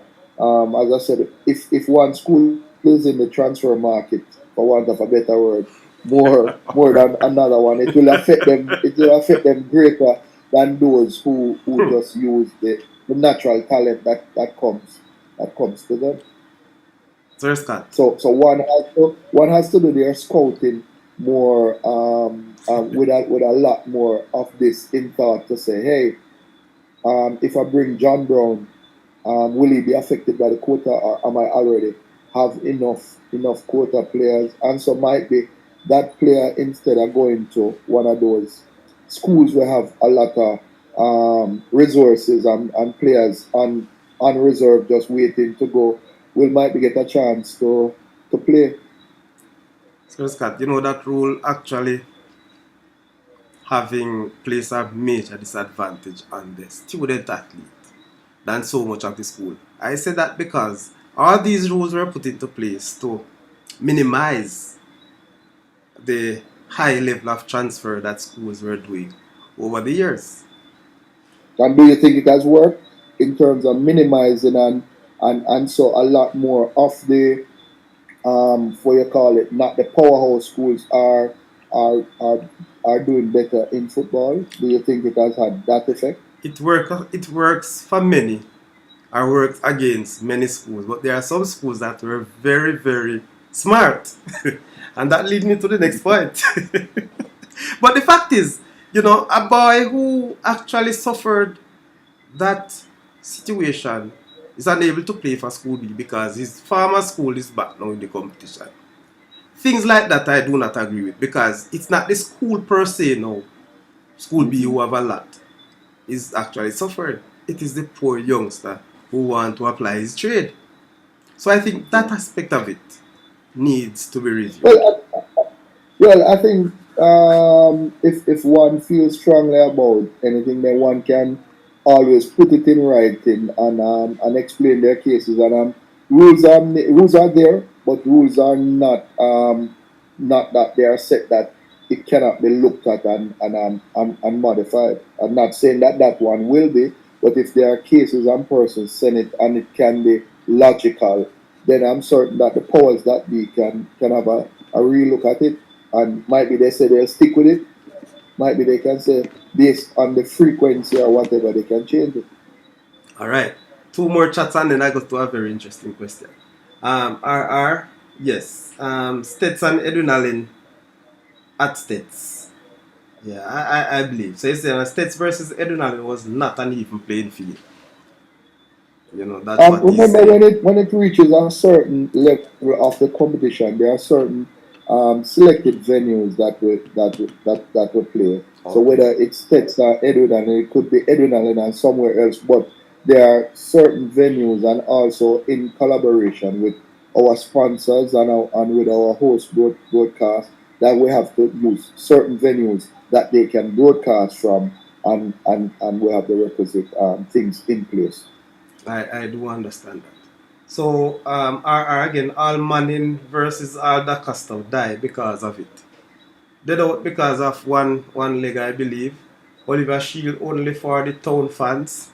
as I said, if one school is in the transfer market, for want of a better word, more than another one, it will affect them. It will affect them greater than those who Hmm. just use the natural talent that comes to them. Sir Scott. So one has to do their scouting more with a lot more of this in thought to say, hey, if I bring John Brown, will he be affected by the quota, or am I already have enough quota players? And so might be that player, instead of going to one of those schools where have a lot of resources and players on reserve just waiting to go, will might be get a chance to play. Sir Scott, that rule actually having placed a major disadvantage on the student athlete than so much of the school. I say that because all these rules were put into place to minimize the high level of transfer that schools were doing over the years. And do you think it has worked in terms of minimizing and so a lot more of the what you call it, not the powerhouse schools are are are doing better in football? Do you think it has had that effect? It works for many, or works against many schools, but there are some schools that were very, very smart. And that leads me to the next point. But the fact is, a boy who actually suffered that situation is unable to play for School B because his former school is back now in the competition. Things like that I do not agree with, because it's not the school per se now, School B, Mm-hmm. who have a lot, is actually suffering. It is the poor youngster who want to apply his trade. So I think that Yeah. aspect of it needs to be reviewed. Well, Well, I think if one feels strongly about anything, then one can always put it in writing and explain their cases. And rules are there, but rules are not that they are set that it cannot be looked at and modified. I'm not saying that that one will be, but if there are cases and persons send it and it can be logical, then I'm certain that the powers that be can have a real look at it, and might be they say they'll stick with it. Might be they can say based on the frequency or whatever they can change it. All right. Two more chats and then I go to a very interesting question. RR, yes. Stets and Edunalin at Stets. Yeah, I believe. So you say Stets versus Edunalin was not an even playing field. That's what he's Remember saying. when it reaches a certain level of the competition, there are certain selected venues that will play. So Okay. whether it's Stets or Edwin, and it could be Edwin and somewhere else, but there are certain venues, and also in collaboration with our sponsors and with our host broadcast, that we have to use certain venues that they can broadcast from, and we have the requisite things in place. I do understand that. So, RR again, Al Manning versus Al Da Costa die because of it. Dead out because of one leg, I believe. Oliver Shield only for the town fans.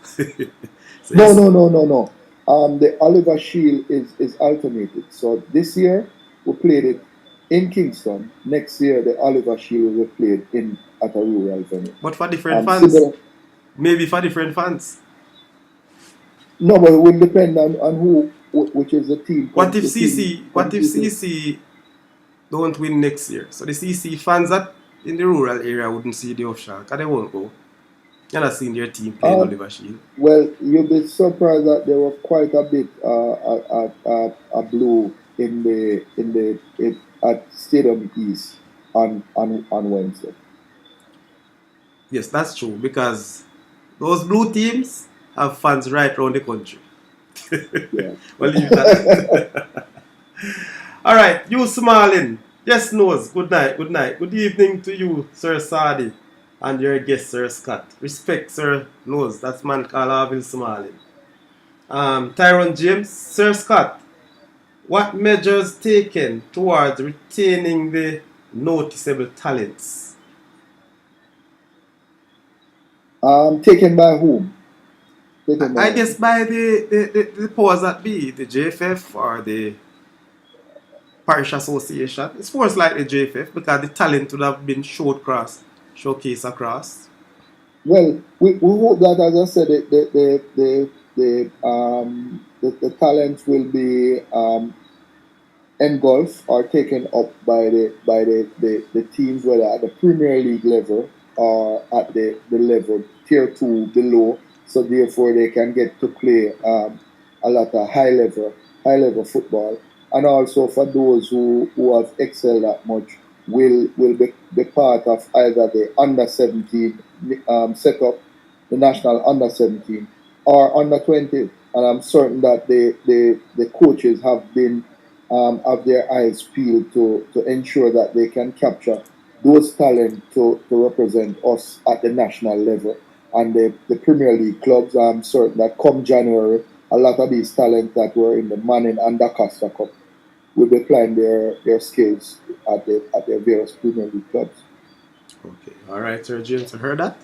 So No, yes, no, no, no, no. The Oliver Shield is alternated. So this year we played it in Kingston. Next year the Oliver Shield will be played in at a rural venue. but for different fans. Similar. Maybe for different fans. No, but it will depend on which is the team What if the team CC? What if competing. CC don't win next year? So the CC fans that in the rural area wouldn't see the official because they won't go. You're not seeing their team playing Um, Oliver Shield. well, you'll be surprised that there were quite a bit a blue at Stadium East on Wednesday. Yes, that's true because those blue teams have fans right around the country. Yeah. We'll leave that. All right, you Smalling. Yes, Nose. Good night. Good night. Good evening to you, Sir Sadi, and your guest, Sir Scott. Respect, Sir Nose. That's man called Alvin Smalling. Tyrone James, Sir Scott. What measures taken towards retaining the noticeable talents? Taken by whom? Taken by I whom? guess by the powers that be, the JFF or the Parish Association. It's more like the JFF because the talent would have been showcased across. Well, we hope that, as I said, the talents will be engulfed or taken up by the teams, whether at the Premier League level or at the level tier two below. So therefore they can get to play a lot of high level football. And also for those who have excelled that much will be part of either the under 17 setup, the national under 17 or under 20. And I'm certain that the coaches have their eyes peeled to ensure that they can capture those talent to represent us at the national level. And the Premier League clubs, I'm certain that come January, a lot of these talent that were in the Manning and the Costa Cup will be playing their skills at their various Premier League clubs. Okay, all right, Sir James, I heard that.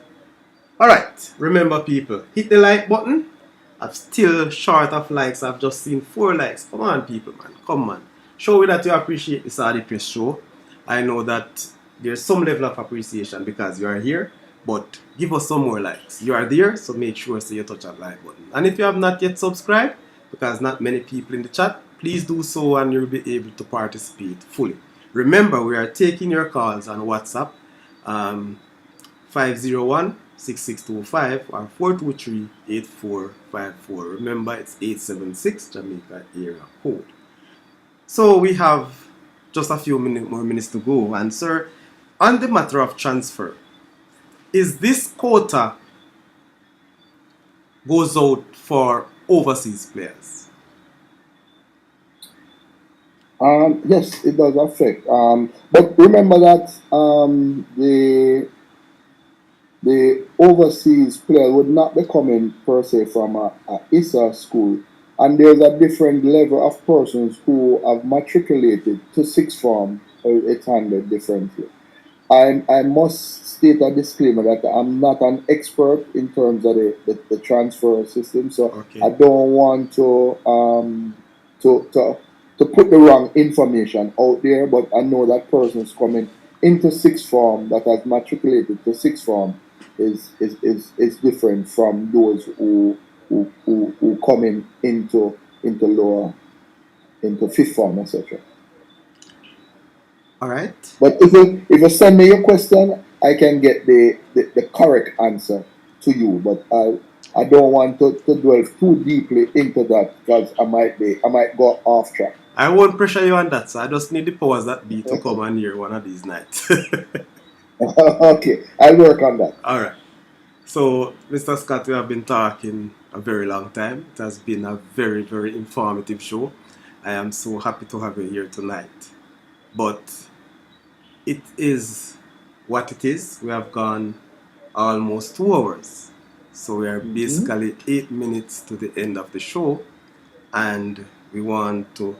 All right, remember, people, hit the like button. I'm still short of likes. I've just seen 4 likes. Come on, people, man. Come on. Show me that you appreciate the Saudichress show. I know that there's some level of appreciation because you are here, but give us some more likes. You are there, so make sure so you touch that like button. And if you have not yet subscribed, because not many people in the chat, please do so and you'll be able to participate fully. Remember, we are taking your calls on WhatsApp. 501-6625 or 423-8454. Remember, it's 876 Jamaica area code. So we have just a few more minutes to go. And sir, on the matter of transfer, is this quota goes out for overseas players? Yes, it does affect. But remember that the overseas player would not be coming per se from a ISA school. And there's a different level of persons who have matriculated to sixth form, it's handled differently. I must state a disclaimer that I'm not an expert in terms of the transfer system, so Okay. I don't want to, to to put the wrong information out there. But I know that persons coming into sixth form that has matriculated to sixth form is different from those who coming into lower into fifth form, etc. All right. But if you send me your question, I can get the correct answer to you. But I don't want to delve too deeply into that because I might go off track. I won't pressure you on that, so I just need the powers that be to come on here one of these nights. Okay, I'll work on that. All right. So, Mr. Scott, we have been talking a very long time. It has been a very, very informative show. I am so happy to have you here tonight. But it is what it is. We have gone almost 2 hours. So we are basically 8 minutes to the end of the show. And we want to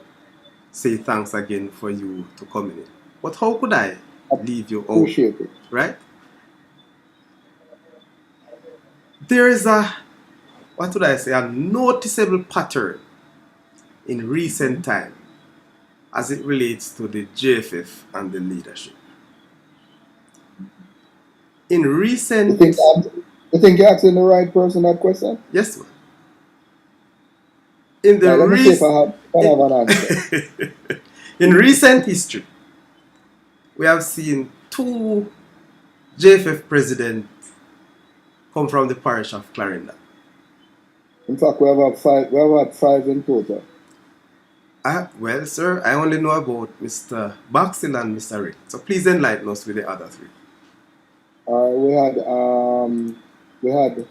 say thanks again for you to come in. But how could I leave you out? Appreciate it. Right? There is a noticeable pattern in recent time as it relates to the JFF and the leadership. In recent... You think you're asking the right person that question? Yes, man. In the let me see if I have an answer. In recent history, we have seen 2 JFF presidents come from the parish of Clarendon. In fact, we have had 5 in total. Well, sir, I only know about Mr. Boxell and Mr. Rick. So please enlighten us with the other 3. We had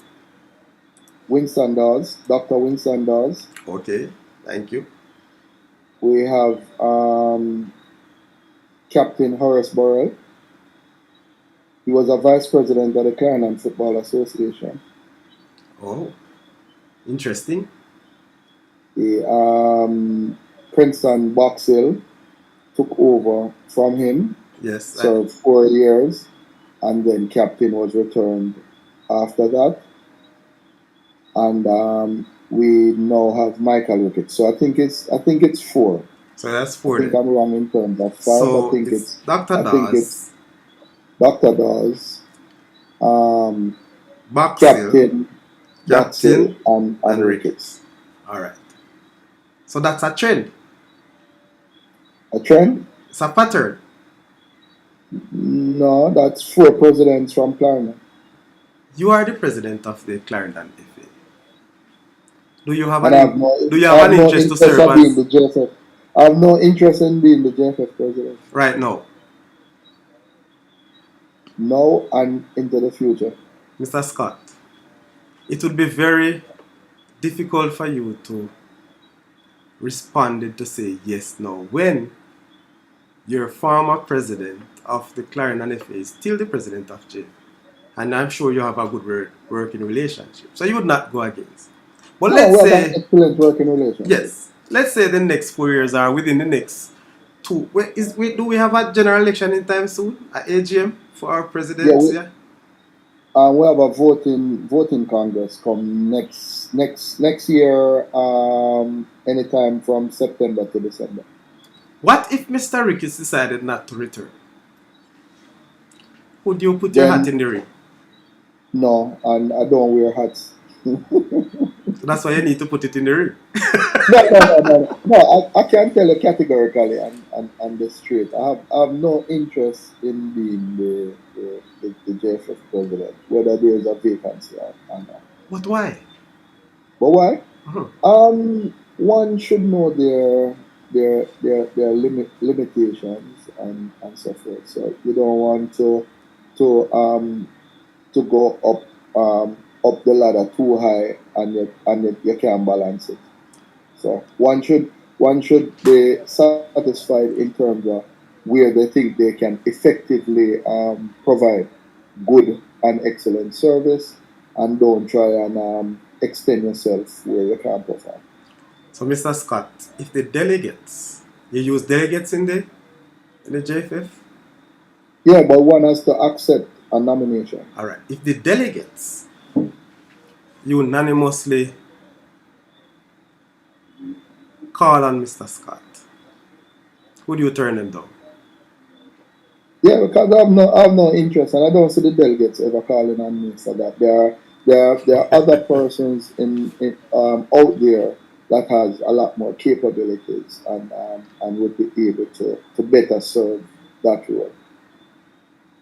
Winston Dawes, Dr. Winston Dawes. Okay, thank you. We have Captain Horace Burrell. He was a vice president of the Clarendon Football Association. Oh, interesting. Princeton Boxell took over from him. Yes. Served 4 years, and then captain was returned after that. And we now have Michael Ricketts. So I think it's 4. So that's 4. I think I'm wrong in terms of 5. So I think it's Dr. Dawes. I think it's Dr. Dawes, Boxell, Captain and Ricketts. All right. So that's a trend. A trend? It's a pattern. No, that's 4 presidents from Clarendon. You are the president of the Clarendon FA. Do you have And do you I have have an no interest to interest serve in being as the JFF. I have no interest in being the JFF president. right now, Now and into the future. Mr. Scott? It would be very difficult for you to respond to say yes no when your former president of the Clarendon FA is still the president of J. And I'm sure you have a good working relationship. So you would not go against. But No, we let's have an say, excellent working relationship. yes, let's say the next 4 years are within the next two. Do we have a general election in time soon? At AGM for our Yeah, presidents? Yeah. we have a voting congress come next year, anytime from September to December. What if Mr. Ricketts decided not to return? Would you put your hat Then in the ring? no, and I don't wear hats. So that's why you need to put it in the ring. No. I can tell you categorically and the straight. I have no interest in being the JFF president, whether there is a vacancy or not. But why? But why? Mhm. One should know their limitations and so forth. So you don't want to to go up the ladder too high and you can't balance it. So one should be satisfied in terms of where they think they can effectively provide good and excellent service, and don't try and extend yourself where you can't perform. So, Mr. Scott, if the delegates, you use delegates in the JFF? Yeah, but one has to accept a nomination. All right. If the delegates unanimously call on Mr. Scott, would you turn them down? Yeah, because I have no interest, and I don't see the delegates ever calling on me for that. There are other persons out there that has a lot more capabilities and would be able to better serve that role.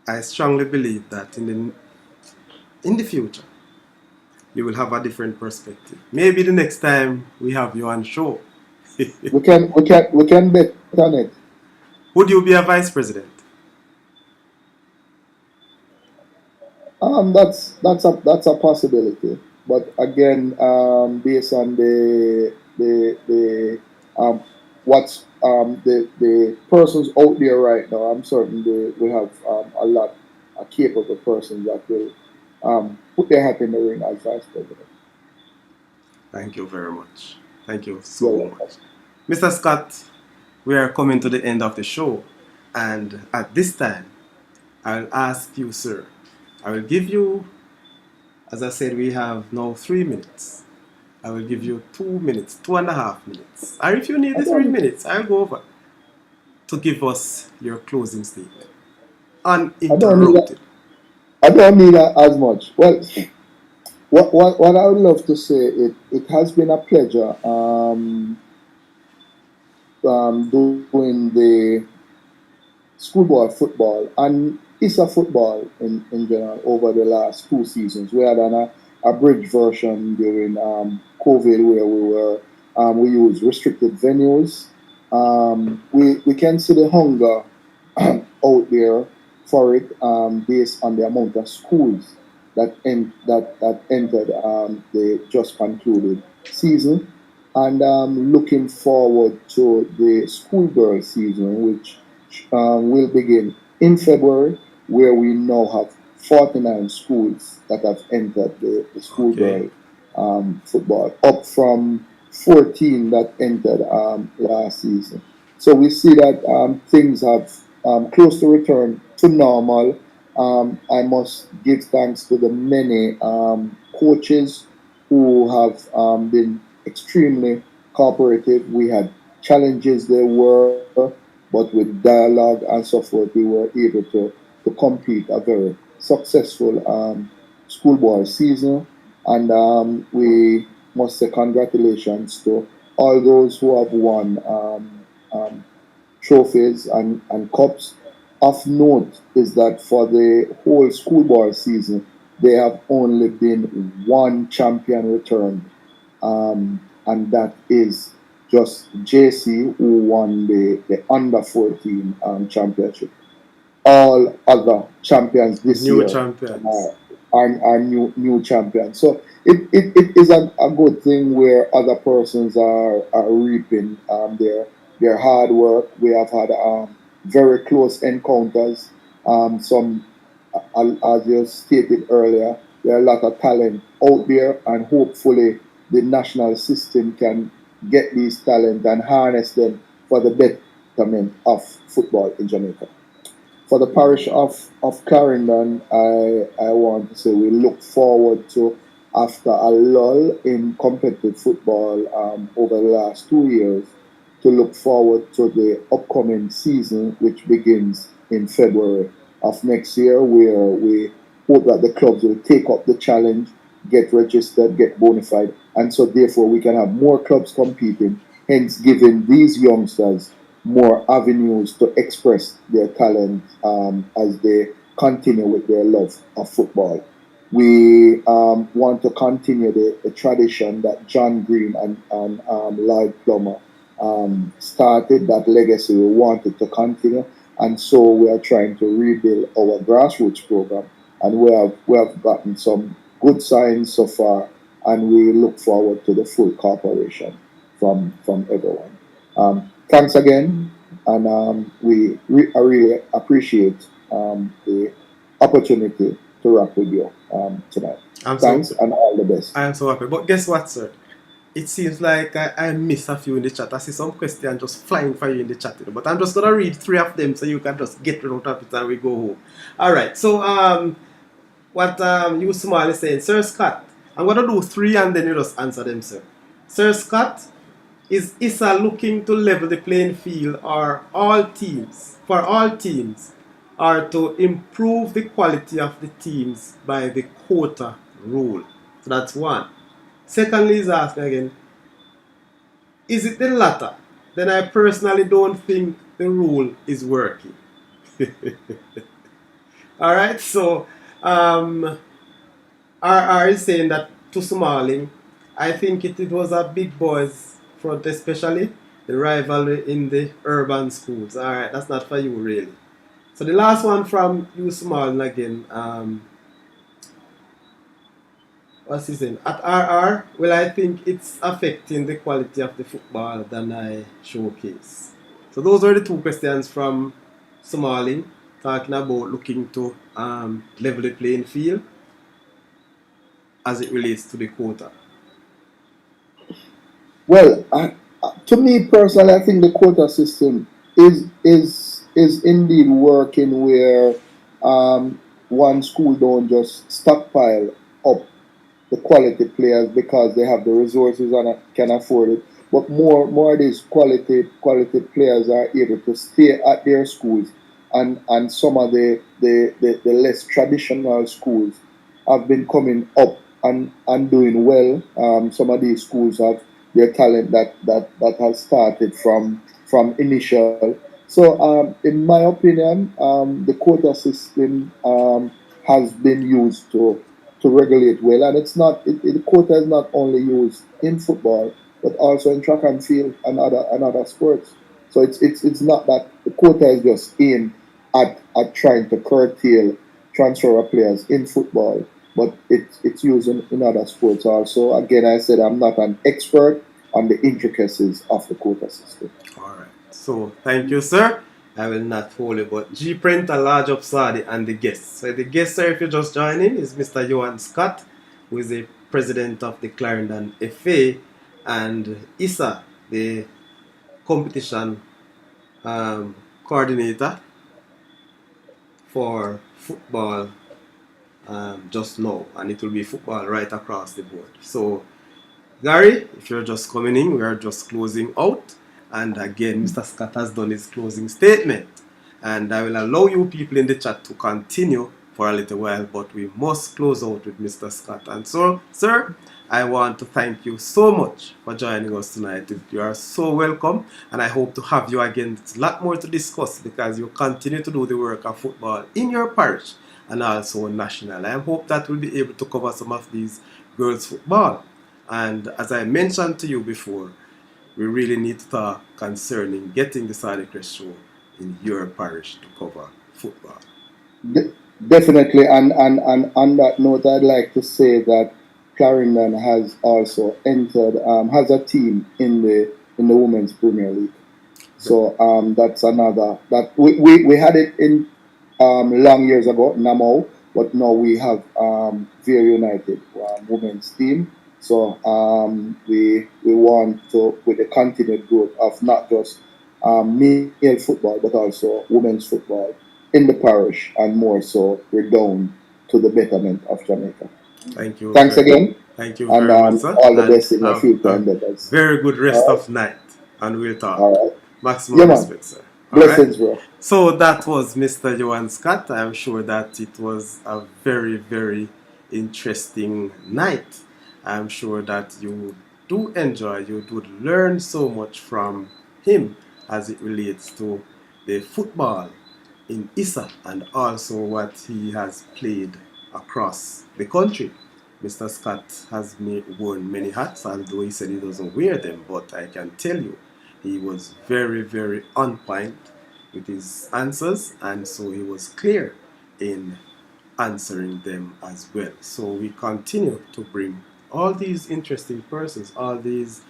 I strongly believe that in the future, you will have a different perspective. Maybe the next time we have you on show, We can bet on it. would you be a vice president? That's a possibility, but again, based on the what's the persons out there right now, I'm certain we have a lot of capable persons that will put their hat in the ring as vice president. Thank you very much. Thank you You're so welcome. much. Mr. Scott, we are coming to the end of the show. And at this time, I'll ask you, sir, I will give you, as I said, we have now 3 minutes. I will give you 2 minutes, 2.5 minutes. Or if you need I the don't 3 minutes, I'll go over to give us your closing statement. I don't need Uninterrupted. I don't need as much. Well, what I would love to say, it has been a pleasure doing the schoolboy football and ISA football in general over the last 2 seasons. We had an abridged version during COVID where we used restricted venues. We can see the hunger out there for it, based on the amount of schools that entered the just concluded season, and looking forward to the schoolgirl season, which will begin in February, where we now have 49 schools that have entered the Okay. schoolgirl football, up from 14 that entered last season. So we see that things have close to return to normal. I must give thanks to the many coaches who have been extremely cooperative. We had challenges there were, but with dialogue and so forth, we were able to compete a very successful schoolboy season. And we must say congratulations to all those who have won trophies and cups. Of note is that for the whole schoolboy season, there have only been one champion returned, and that is just JC, who won the under 14 championship. All other champions this New year champions. are new champions. So it is a good thing where other persons are reaping their hard work. We have had very close encounters. Some, as you stated earlier, there are a lot of talent out there, and hopefully the national system can get these talent and harness them for the betterment of football in Jamaica. For the parish of Clarendon, I want to say we look forward to, after a lull in competitive football over the last 2 years, to look forward to the upcoming season, which begins in February of next year, where we hope that the clubs will take up the challenge, get registered, get bona fide, and so therefore we can have more clubs competing, hence giving these youngsters more avenues to express their talent as they continue with their love of football. We want to continue the tradition that John Green and Lloyd Plummer started, that legacy we wanted to continue. And so we are trying to rebuild our grassroots program. And we have gotten some good signs so far, and we look forward to the full cooperation from everyone. Thanks again, and I really appreciate the opportunity to rap with you tonight. I'm so Thanks, and all the best. I am so happy. But guess what, sir? It seems like I miss a few in the chat. I see some questions just flying for you in the chat, but I'm just gonna read 3 of them so you can just get rid of it and we go home. All right. So what you small is saying, Sir Scott. I'm gonna do 3 and then you just answer them, sir. Sir Scott, is Issa looking to level the playing field, or all teams, or to improve the quality of the teams by the quota rule? So that's one. Secondly, is asking again, is it the latter? Then I personally don't think the rule is working. All right, so RR is saying that to Smalling, I think it was a big boys front, especially the rivalry in the urban schools. All right, that's not for you really. So the last one from you Smalling again. What's he saying? At RR, well, I think it's affecting the quality of the football than I showcase. So those are the 2 questions from Smalling, talking about looking to level the playing field as it relates to the quota. Well, to me personally, I think the quota system is indeed working, where one school don't just stockpile up the quality players because they have the resources and can afford it. But more of these quality players are able to stay at their schools, and some of the less traditional schools have been coming up and doing well. Some of these schools have their talent that has started from initial. So, in my opinion, the quota system has been used to regulate well, and the quota is not only used in football but also in track and field and other sports. So it's not that the quota is just aimed at trying to curtail transfer of players in football, but it's used in other sports also. Again, I said I'm not an expert on the intricacies of the quota system. Alright. So thank you, sir. I will not hold it, but G Print, a large up Sadi, and the guest. So the guest, sir, if you're just joining, is Mr. Johan Scott, who is the president of the Clarendon FA, and Issa, the competition coordinator for football just now, and it will be football right across the board. So Gary, if you're just coming in, we are just closing out. And again, Mr. Scott has done his closing statement. And I will allow you people in the chat to continue for a little while, but we must close out with Mr. Scott. And so, sir, I want to thank you so much for joining us tonight. You are so welcome, and I hope to have you again. It's a lot more to discuss because you continue to do the work of football in your parish and also national. I hope that we'll be able to cover some of these girls' football. And as I mentioned to you before, we really need to talk concerning getting the Saudichress show in your parish to cover football. De- Definitely, and on that note, I'd like to say that Clarendon has also entered, has a team in the Women's Premier League. So that's another that we had it in long years ago, Namo, but now we have Very United women's team. So we want to, with the continued growth of not just male football but also women's football in the parish, and more so redound to the betterment of Jamaica. Thank you. Thanks again, Thank you and very much, sir. all the And best in your have future a endeavors. very good rest All right, of night. And we'll talk. all right. Maximum Yeah, man. respect, sir. All right. Blessings, bro. So that was Mr. Johan Scott. I'm sure that it was a very, very interesting night. I'm sure that you do enjoy, you would learn so much from him as it relates to the football in Issa and also what he has played across the country. Mr. Scott has worn many hats, although he said he doesn't wear them, but I can tell you he was very, very on point with his answers, and so he was clear in answering them as well. So we continue to bring all these interesting persons, all these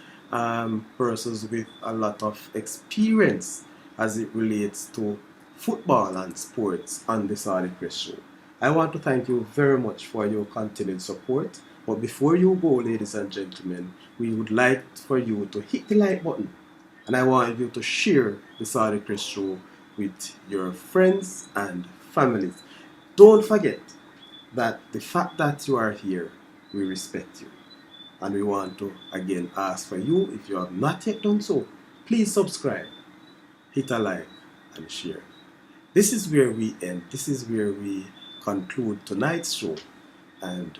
persons with a lot of experience as it relates to football and sports on the Saudichress show. I want to thank you very much for your continued support. But before you go, ladies and gentlemen, we would like for you to hit the like button, and I want you to share the Saudichress show with your friends and families. Don't forget that the fact that you are here, we respect you. And we want to again ask for you, if you have not yet done so, please subscribe, hit a like, and share. This is where we end. This is where we conclude tonight's show. And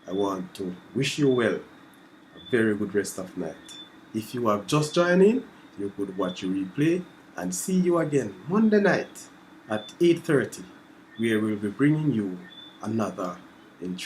I want to wish you well, a very good rest of night. If you have just joined in, you could watch a replay and see you again Monday night at 8:30, where we'll be bringing you another interesting